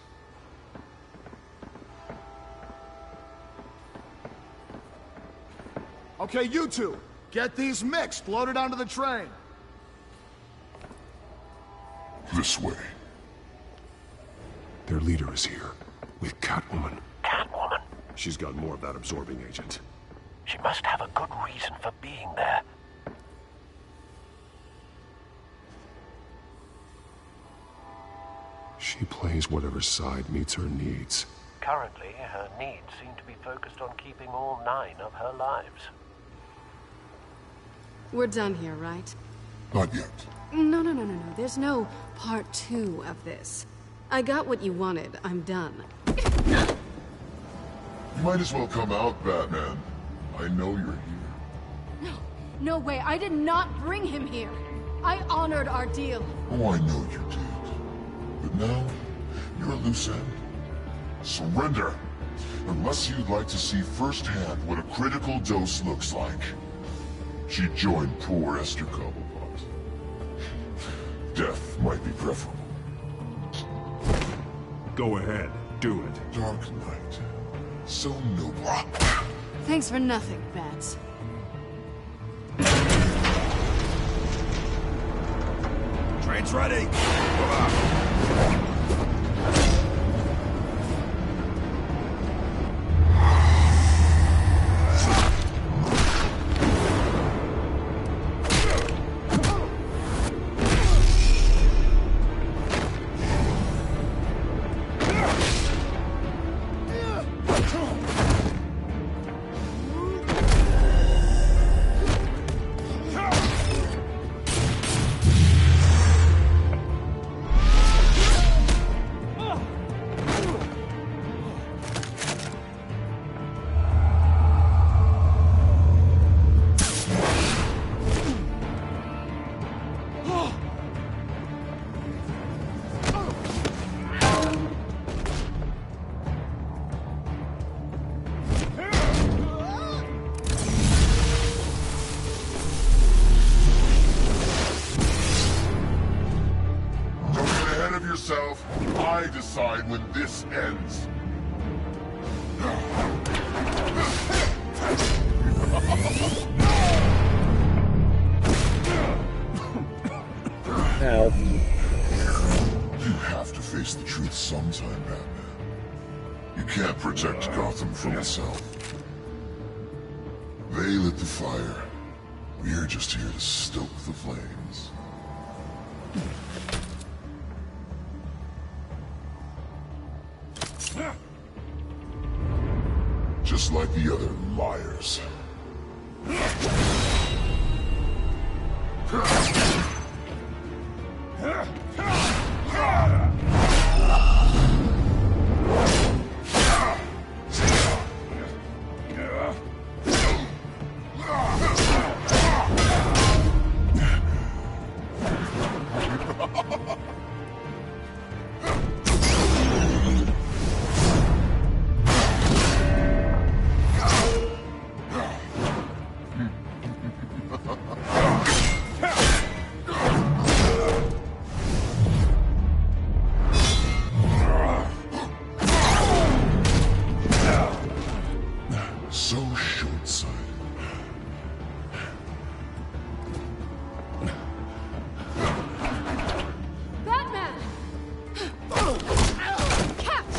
Okay, you two, get these mixed, loaded onto the train. This way. Their leader is here, with Catwoman. Catwoman? She's got more of that absorbing agent. She must have a good reason for being there. She plays whatever side meets her needs. Currently, her needs seem to be focused on keeping all 9 of her lives. We're done here, right? Not yet. No. There's no part 2 of this. I got what you wanted. I'm done. You might as well come out, Batman. I know you're here. No way. I did not bring him here. I honored our deal. Oh, I know you did. But now, you're a loose end. Surrender! Unless you'd like to see firsthand what a critical dose looks like. She joined poor Esther Cobblepot. Death might be preferable. Go ahead, do it. Dark Knight. So noble. Thanks for nothing, Bats. Train's ready. Move out. I decide when this ends. Help. You have to face the truth sometime, Batman. You can't protect Gotham from itself. They lit the fire. We're just here to stoke the flames. Just like the other liars. So short-sighted. Batman! Catch!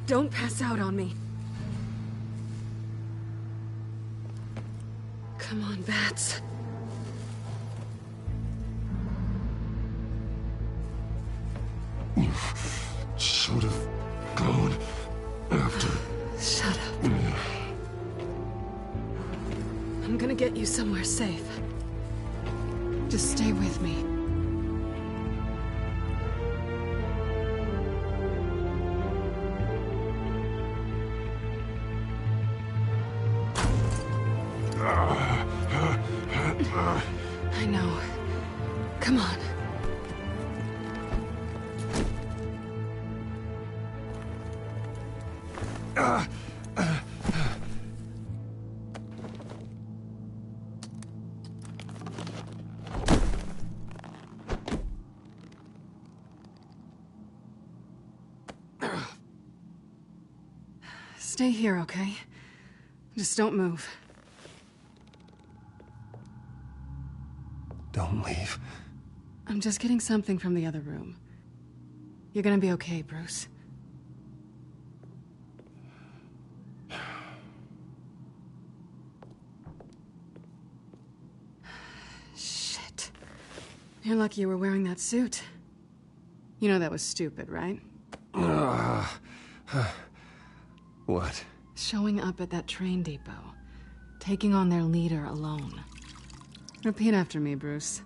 Don't pass out on me. Come on, Bats. You should have gone after. Shut up. I'm gonna get you somewhere safe. Just stay with me. I know. Come on. Stay here, okay? Just don't move. Don't leave. I'm just getting something from the other room. You're gonna be okay, Bruce. Shit. You're lucky you were wearing that suit. You know that was stupid, right? What? Showing up at that train depot. Taking on their leader alone. Repeat after me, Bruce.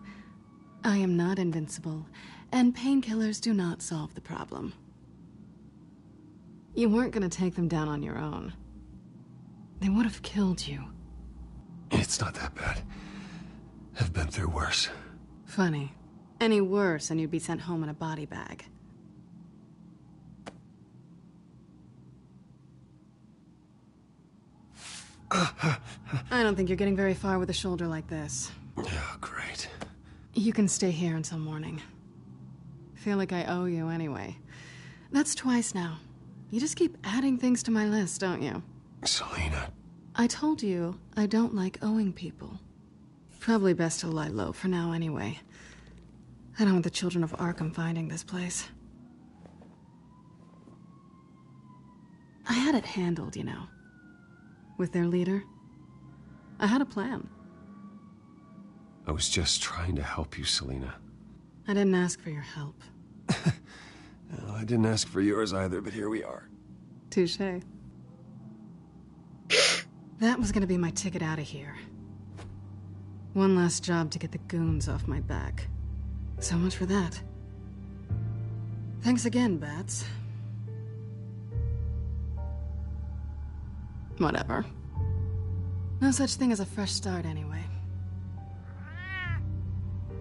I am not invincible, and painkillers do not solve the problem. You weren't gonna take them down on your own. They would have killed you. It's not that bad. I've been through worse. Funny. Any worse and you'd be sent home in a body bag. I don't think you're getting very far with a shoulder like this. Oh, great. You can stay here until morning. Feel like I owe you anyway. That's twice now. You just keep adding things to my list, don't you? Selina. I told you I don't like owing people. Probably best to lie low for now anyway. I don't want the children of Arkham finding this place. I had it handled, you know. With their leader. I had a plan. I was just trying to help you, Selina. I didn't ask for your help. Well, I didn't ask for yours either, but here we are. Touché. That was gonna be my ticket out of here. One last job to get the goons off my back. So much for that. Thanks again, Bats. Whatever. No such thing as a fresh start, anyway.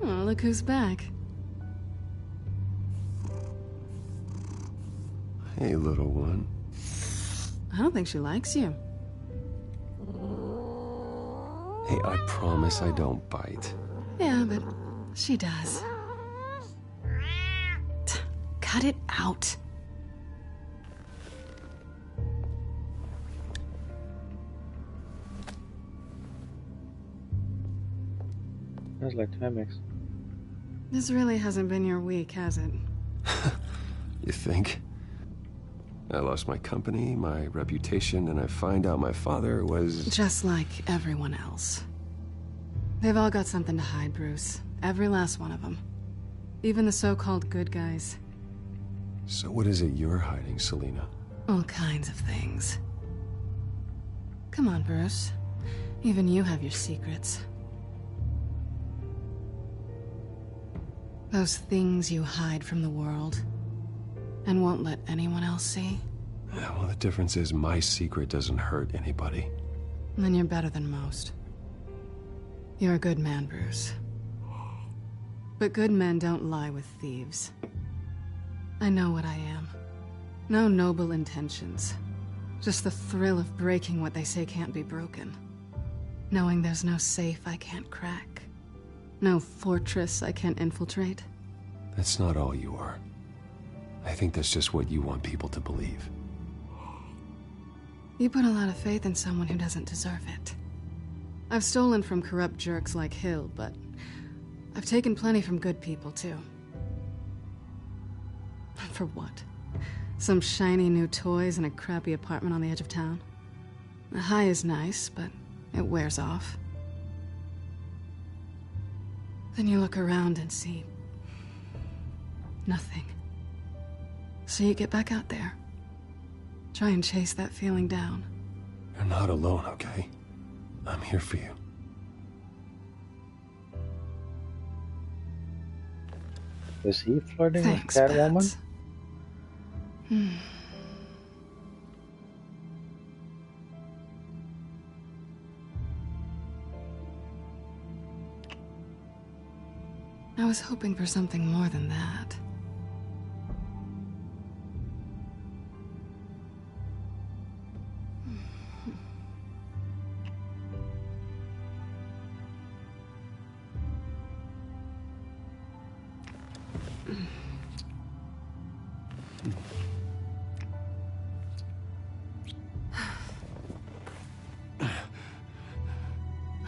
Oh, look who's back. Hey, little one. I don't think she likes you. Hey, I promise I don't bite. Yeah, but she does. Cut it out. Sounds like Timex. This really hasn't been your week, has it? You think? I lost my company, my reputation, and I find out my father was... Just like everyone else. They've all got something to hide, Bruce. Every last one of them. Even the so-called good guys. So what is it you're hiding, Selina? All kinds of things. Come on, Bruce. Even you have your secrets. Those things you hide from the world. And won't let anyone else see? Yeah, well, the difference is my secret doesn't hurt anybody. Then you're better than most. You're a good man, Bruce. But good men don't lie with thieves. I know what I am. No noble intentions. Just the thrill of breaking what they say can't be broken. Knowing there's no safe I can't crack. No fortress I can't infiltrate. That's not all you are. I think that's just what you want people to believe. You put a lot of faith in someone who doesn't deserve it. I've stolen from corrupt jerks like Hill, but I've taken plenty from good people, too. For what? Some shiny new toys and a crappy apartment on the edge of town. The high is nice, but it wears off. Then you look around and see nothing. So you get back out there. Try and chase that feeling down. You're not alone, okay? I'm here for you. Is he flirting Thanks, with Catwoman? I was hoping for something more than that.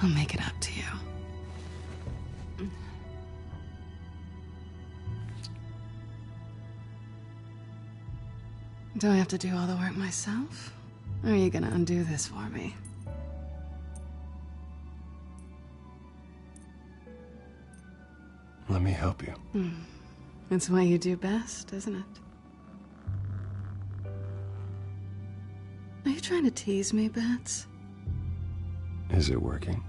I'll make it up to you. Do I have to do all the work myself? Or are you gonna undo this for me? Let me help you. It's what you do best, isn't it? Are you trying to tease me, Bats? Is it working?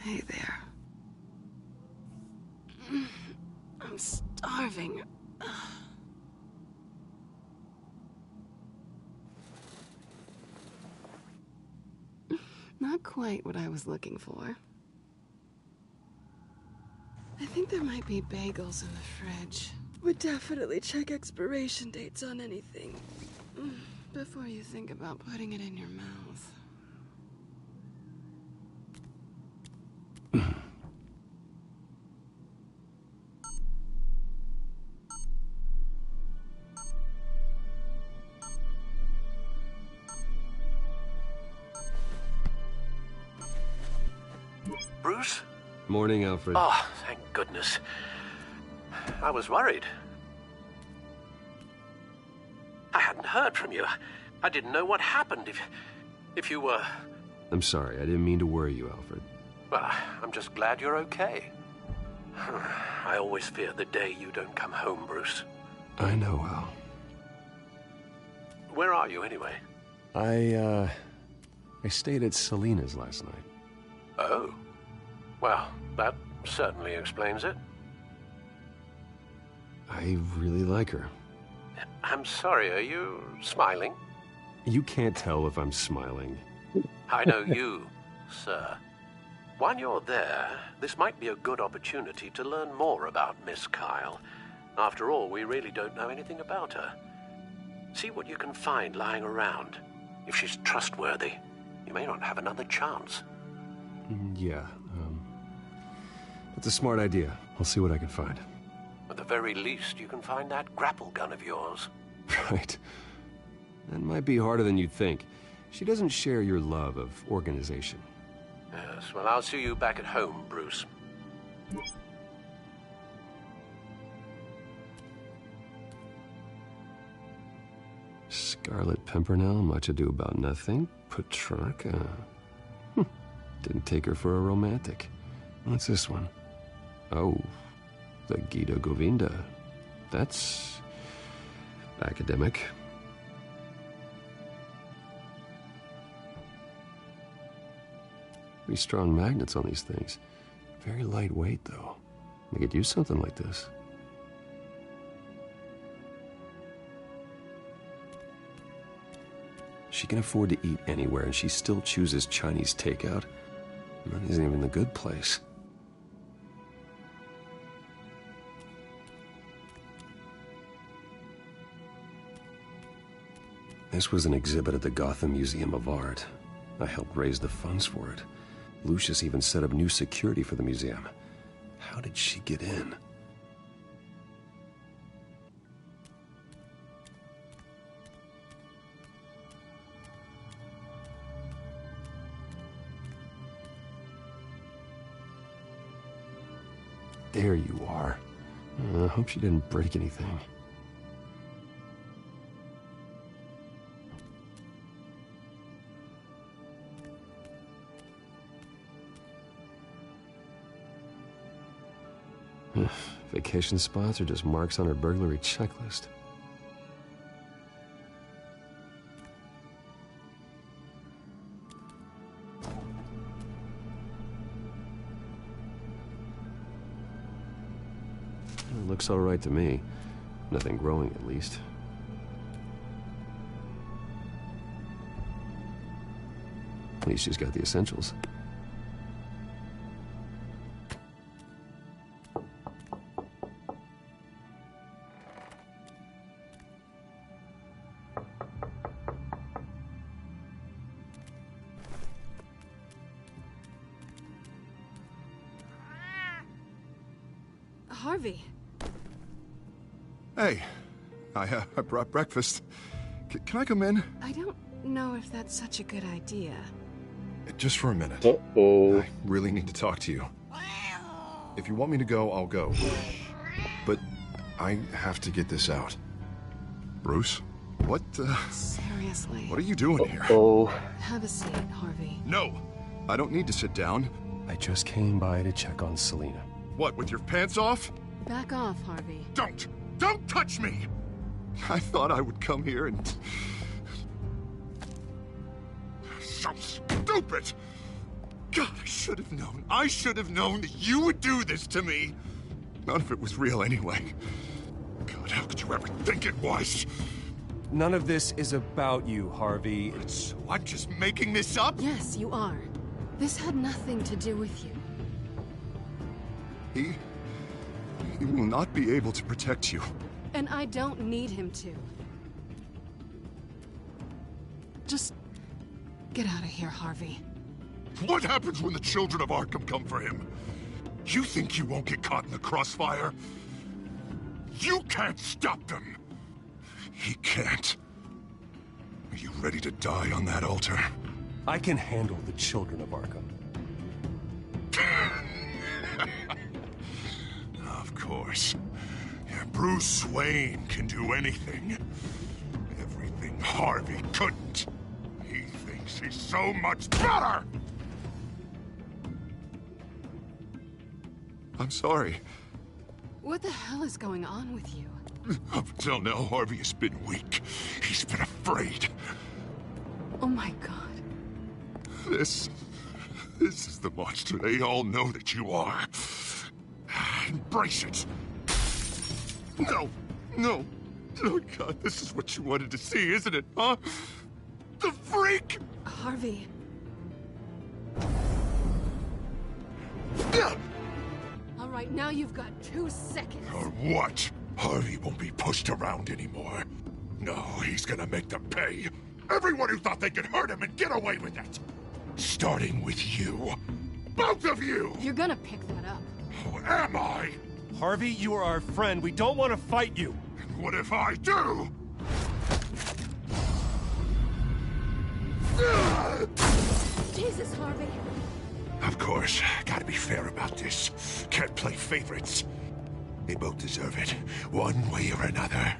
Hey there. I'm starving. Not quite what I was looking for. I think there might be bagels in the fridge. Would definitely check expiration dates on anything before you think about putting it in your mouth. Bruce? Morning, Alfred. Oh, thank goodness. I was worried. I hadn't heard from you. I didn't know what happened if you were... I'm sorry, I didn't mean to worry you, Alfred. Well, I'm just glad you're okay. I always fear the day you don't come home, Bruce. I know, Al. Where are you, anyway? I stayed at Selena's last night. Oh. Well, that certainly explains it. I really like her. I'm sorry, are you smiling? You can't tell if I'm smiling. I know you, sir. While you're there, this might be a good opportunity to learn more about Miss Kyle. After all, we really don't know anything about her. See what you can find lying around. If she's trustworthy, you may not have another chance. Yeah, that's a smart idea. I'll see what I can find. At the very least, you can find that grapple gun of yours. Right. That might be harder than you'd think. She doesn't share your love of organization. Yes, well, I'll see you back at home, Bruce. Scarlet Pimpernel, Much Ado About Nothing, Petrarca. Didn't take her for a romantic. What's this one? Oh, the Gita Govinda. That's academic. Pretty strong magnets on these things. Very lightweight, though. We could use something like this. She can afford to eat anywhere, and she still chooses Chinese takeout. That isn't even the good place. This was an exhibit at the Gotham Museum of Art. I helped raise the funds for it. Lucius even set up new security for the museum. How did she get in? There you are. I hope she didn't break anything. Vacation spots are just marks on her burglary checklist. It looks all right to me. Nothing growing, at least. At least she's got the essentials. Harvey. Hey, I brought breakfast. Can I come in? I don't know if that's such a good idea. Just for a minute. Uh-oh. I really need to talk to you. If you want me to go, I'll go. But I have to get this out. Bruce? What, Seriously. What are you doing here? Oh. Have a seat, Harvey. No! I don't need to sit down. I just came by to check on Selina. What, with your pants off? Back off, Harvey. Don't touch me! I thought I would come here and... So stupid! God, I should have known. I should have known that you would do this to me. None of it was real anyway. God, how could you ever think it was? None of this is about you, Harvey. So I'm just making this up? Yes, you are. This had nothing to do with you. He will not be able to protect you. And I don't need him to. Just get out of here, Harvey. What happens when the children of Arkham come for him? You think you won't get caught in the crossfire? You can't stop them. He can't. Are you ready to die on that altar? I can handle the children of Arkham. Of course. Yeah, Bruce Wayne can do anything. Everything Harvey couldn't. He thinks he's so much better! I'm sorry. What the hell is going on with you? Up until now, Harvey has been weak. He's been afraid. Oh my God. This is the monster they all know that you are. Embrace it. No. Oh God, this is what you wanted to see, isn't it, huh? The freak! Harvey. All right, now you've got 2 seconds. Or what? Harvey won't be pushed around anymore. No, he's gonna make them pay. Everyone who thought they could hurt him and get away with it. Starting with you. Both of you! You're gonna pick that up. Who am I? Harvey, you are our friend. We don't want to fight you. And what if I do? Jesus, Harvey. Of course, gotta be fair about this. Can't play favorites. They both deserve it, one way or another.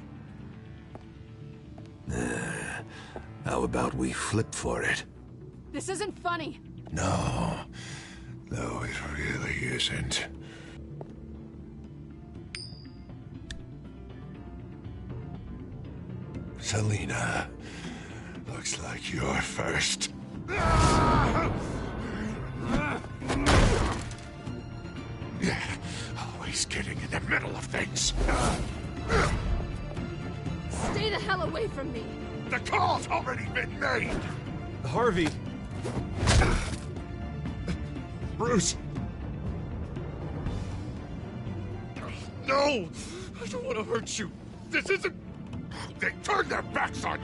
How about we flip for it? This isn't funny. No, it really isn't. Selina, looks like you're first. always getting in the middle of things. Stay the hell away from me! The call's already been made! Harvey! Bruce! No! I don't want to hurt you. This isn't... They turned their backs on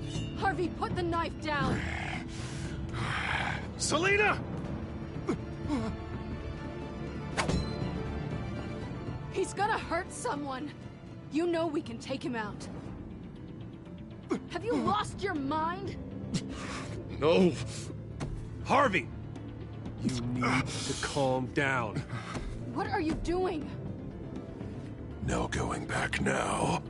you! Harvey, put the knife down! Selena! He's gonna hurt someone! You know we can take him out. Have you lost your mind? No! Harvey! You need to calm down. What are you doing? No going back now.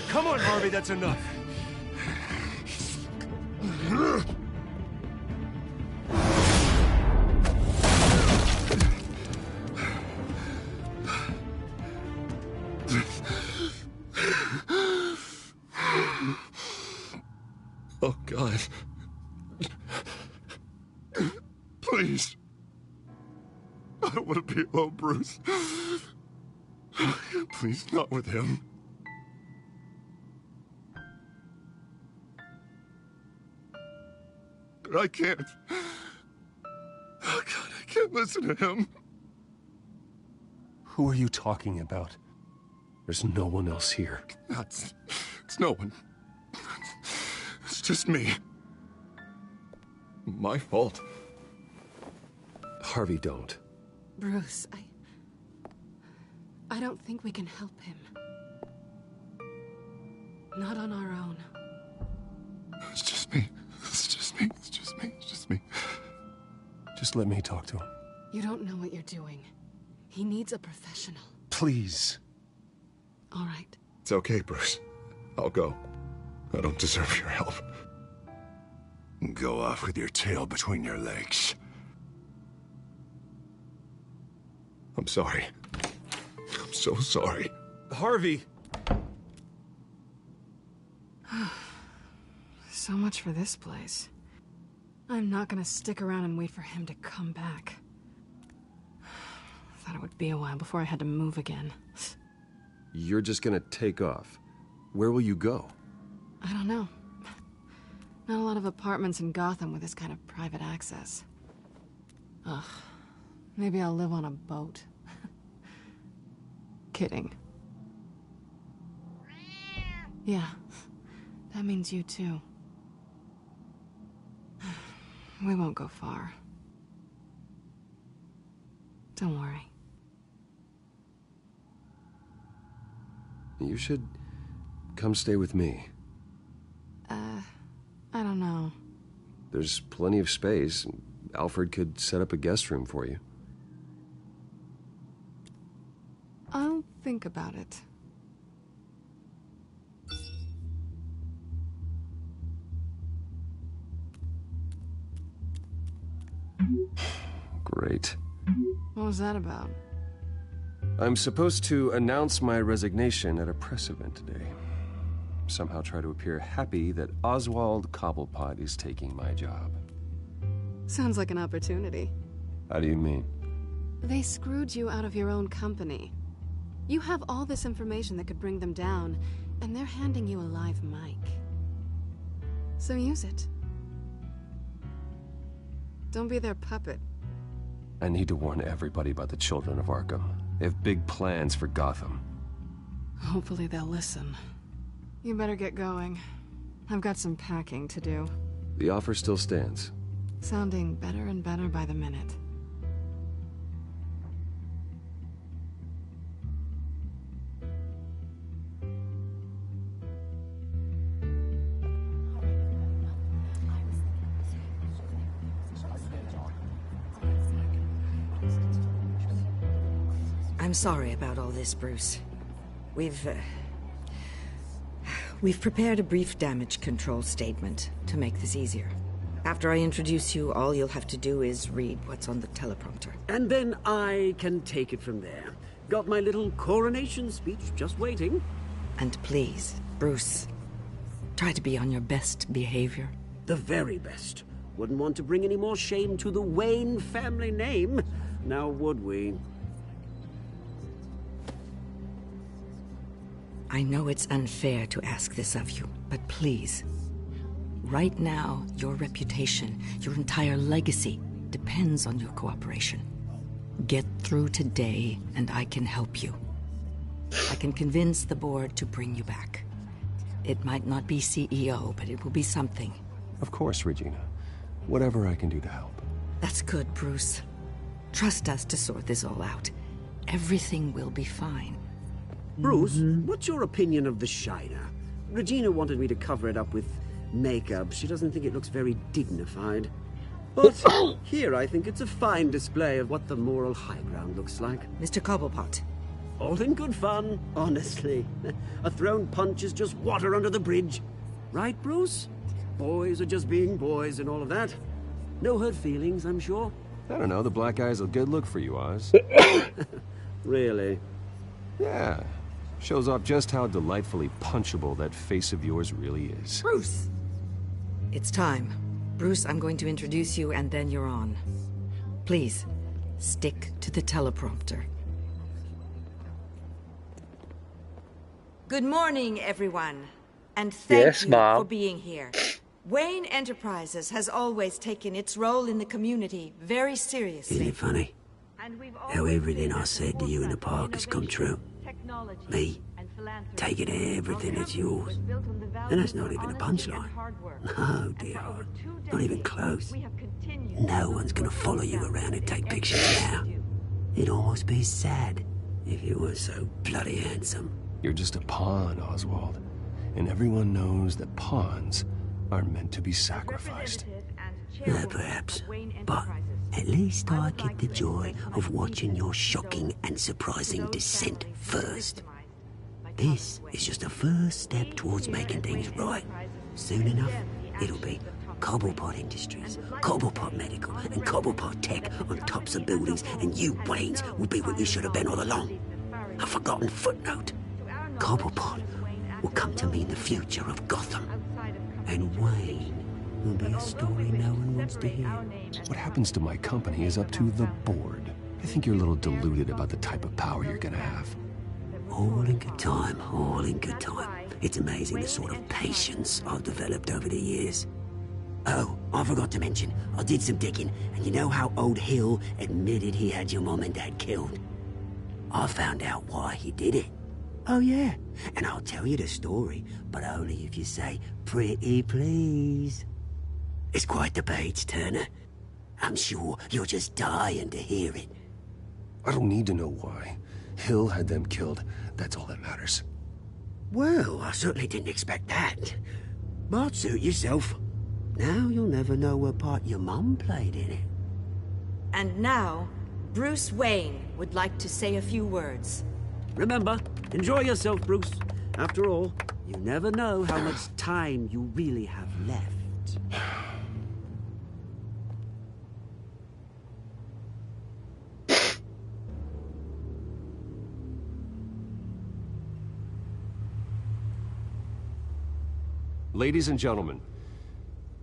Come on, Harvey, that's enough. Oh, God. Please. I don't want to be alone, Bruce. Please, not with him. But I can't. Oh, God, I can't listen to him. Who are you talking about? There's no one else here. It's no one. It's just me. My fault. Harvey, don't. Bruce, I don't think we can help him. Not on our own. It's just me. It's just me. It's just me. It's just me. Just let me talk to him. You don't know what you're doing. He needs a professional. Please. All right. It's okay, Bruce. I'll go. I don't deserve your help. Go off with your tail between your legs. I'm sorry. I'm so sorry. Harvey! So much for this place. I'm not gonna stick around and wait for him to come back. Thought it would be a while before I had to move again. You're just gonna take off. Where will you go? I don't know. Not a lot of apartments in Gotham with this kind of private access. Ugh. Maybe I'll live on a boat. Kidding. Yeah. That means you too. We won't go far. Don't worry. You should come stay with me. I don't know. There's plenty of space. Alfred could set up a guest room for you. I'll think about it. Great. What was that about? I'm supposed to announce my resignation at a press event today. Somehow try to appear happy that Oswald Cobblepot is taking my job. Sounds like an opportunity. How do you mean? They screwed you out of your own company. You have all this information that could bring them down, and they're handing you a live mic. So use it. Don't be their puppet. I need to warn everybody about the children of Arkham. They have big plans for Gotham. Hopefully they'll listen. You better get going. I've got some packing to do. The offer still stands. Sounding better and better by the minute. I'm sorry about all this, Bruce. We've prepared a brief damage control statement to make this easier. After I introduce you, all you'll have to do is read what's on the teleprompter. And then I can take it from there. Got my little coronation speech just waiting. And please, Bruce, try to be on your best behavior. The very best. Wouldn't want to bring any more shame to the Wayne family name, now would we? I know it's unfair to ask this of you, but please. Right now, your reputation, your entire legacy, depends on your cooperation. Get through today, and I can help you. I can convince the board to bring you back. It might not be CEO, but it will be something. Of course, Regina. Whatever I can do to help. That's good, Bruce. Trust us to sort this all out. Everything will be fine. Bruce, what's your opinion of the Shiner? Regina wanted me to cover it up with makeup. She doesn't think it looks very dignified. But here I think it's a fine display of what the moral high ground looks like. Mr. Cobblepot. All in good fun, honestly. A thrown punch is just water under the bridge. Right, Bruce? Boys are just being boys and all of that. No hurt feelings, I'm sure. I don't know, the black eye's a good look for you, Oz. Really? Yeah. Shows off just how delightfully punchable that face of yours really is. Bruce! It's time. Bruce, I'm going to introduce you and then you're on. Please, stick to the teleprompter. Good morning, everyone. And thank you for being here. Wayne Enterprises has always taken its role in the community very seriously. Isn't it funny? How everything I said to you in the park has come true. Me, taking everything that's yours. And that's not even a punchline. No, dear heart. Not even close. No one's gonna follow you around and take pictures now. It'd almost be sad if you were so bloody handsome. You're just a pawn, Oswald. And everyone knows that pawns are meant to be sacrificed. Perhaps. But at least I get the joy of watching your shocking and surprising descent first. This is just a first step towards making things right. Soon enough, it'll be Cobblepot Industries, Cobblepot Medical, and Cobblepot Tech on tops of buildings, and you, Waynes, will be what you should have been all along. A forgotten footnote. Cobblepot will come to mean the future of Gotham. And Wayne will be a story no one wants to hear. What happens to my company is up to the board. I think you're a little deluded about the type of power you're gonna have. All in good time, all in good time. It's amazing the sort of patience I've developed over the years. Oh, I forgot to mention, I did some digging, and you know how old Hill admitted he had your mom and dad killed? I found out why he did it. Oh yeah, and I'll tell you the story, but only if you say, pretty please. It's quite the page, Turner. I'm sure you're just dying to hear it. I don't need to know why. Hill had them killed. That's all that matters. Well, I certainly didn't expect that. But suit yourself. Now you'll never know what part your mum played in it. And now, Bruce Wayne would like to say a few words. Remember, enjoy yourself, Bruce. After all, you never know how much time you really have left. Ladies and gentlemen,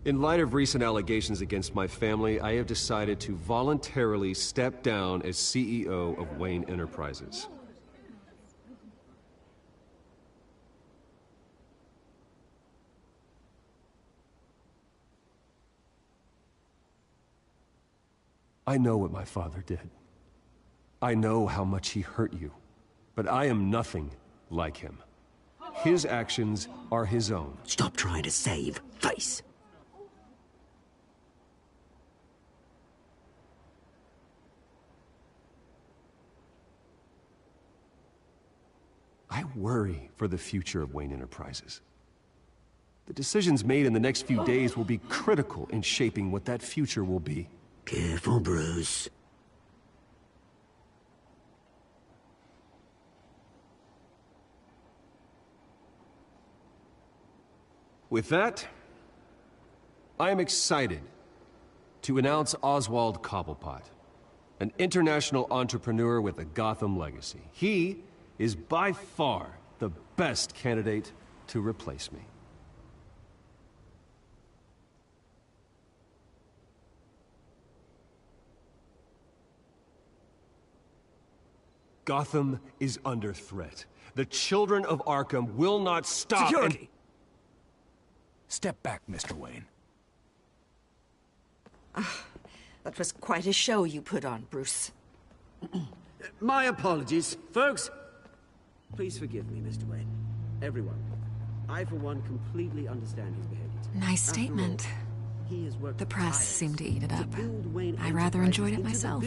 in light of recent allegations against my family, I have decided to voluntarily step down as CEO of Wayne Enterprises. I know what my father did. I know how much he hurt you, but I am nothing like him. His actions are his own. Stop trying to save face. I worry for the future of Wayne Enterprises. The decisions made in the next few days will be critical in shaping what that future will be. Careful, Bruce. With that, I am excited to announce Oswald Cobblepot, an international entrepreneur with a Gotham legacy. He is by far the best candidate to replace me. Gotham is under threat. The children of Arkham will not stop. Security! Step back, Mr. Wayne. That was quite a show you put on, Bruce. My apologies, folks. Please forgive me, Mr. Wayne. Everyone. I, for one, completely understand his behavior. Nice statement. The press seemed to eat it up. I rather enjoyed it myself.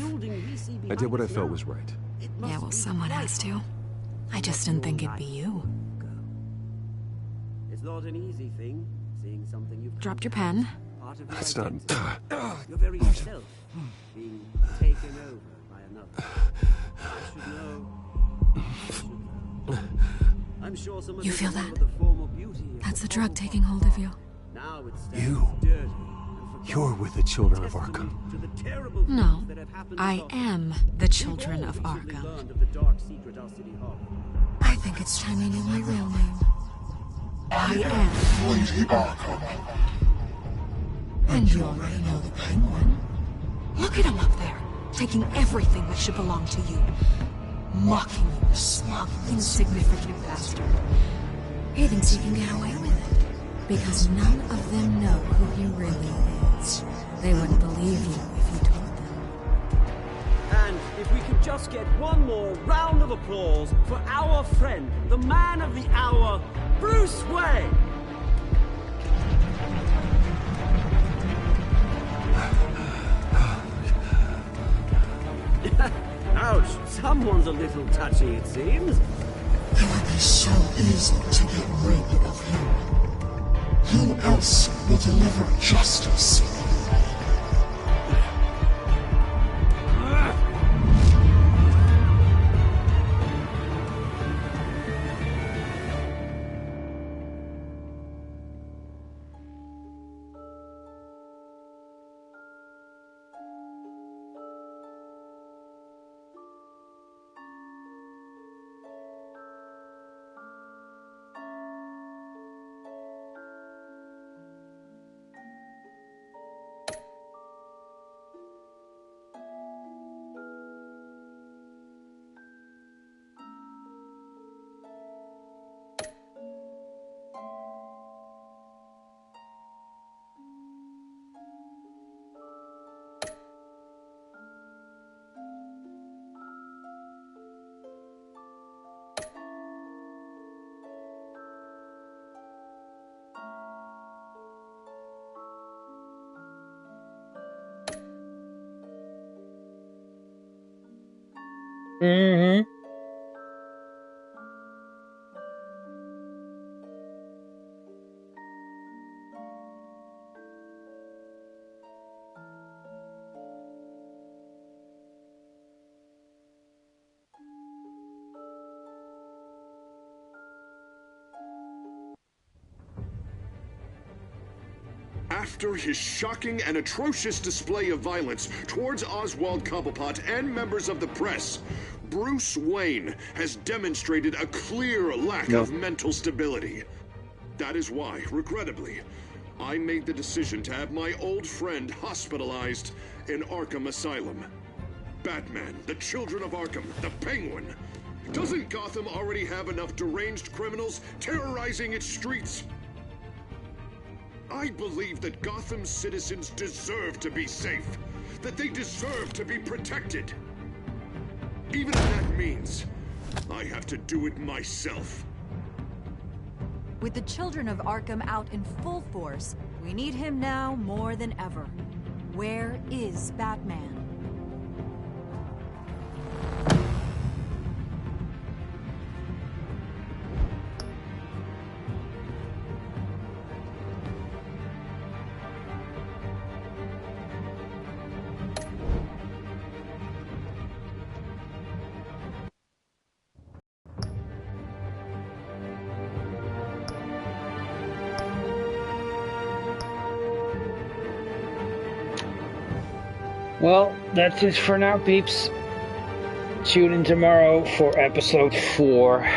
I did what I felt was right. Yeah, well, someone has to. I just didn't think it'd be you. It's not an easy thing, seeing something you've dropped your pen. That's not... Your very self being taken over by another. I should know. I'm sure some of You feel that? the form of beauty. That's the drug taking hold of you. Now it's You're with the children of Arkham. No, I am the children of Arkham. I think it's time you knew my real name. I am Lady Arkham. And you already know the Penguin. Look at him up there, taking everything that should belong to you. Mocking you, smug, insignificant bastard. He thinks he can get away with it, because none of them know who he really is. They wouldn't believe you if you told them. And if we could just get one more round of applause for our friend, the man of the hour, Bruce Wayne! Ouch, someone's a little touchy, it seems. It would be so easy to get rid of him. Who else will deliver justice? Mm-hmm. After his shocking and atrocious display of violence towards Oswald Cobblepot and members of the press, Bruce Wayne has demonstrated a clear lack of mental stability. That is why, regrettably, I made the decision to have my old friend hospitalized in Arkham Asylum. Batman, the children of Arkham, the Penguin. Doesn't Gotham already have enough deranged criminals terrorizing its streets? I believe that Gotham's citizens deserve to be safe, that they deserve to be protected. Even if that means I have to do it myself. With the children of Arkham out in full force, we need him now more than ever. Where is Batman? Well, that's it for now, peeps. Tune in tomorrow for episode 4.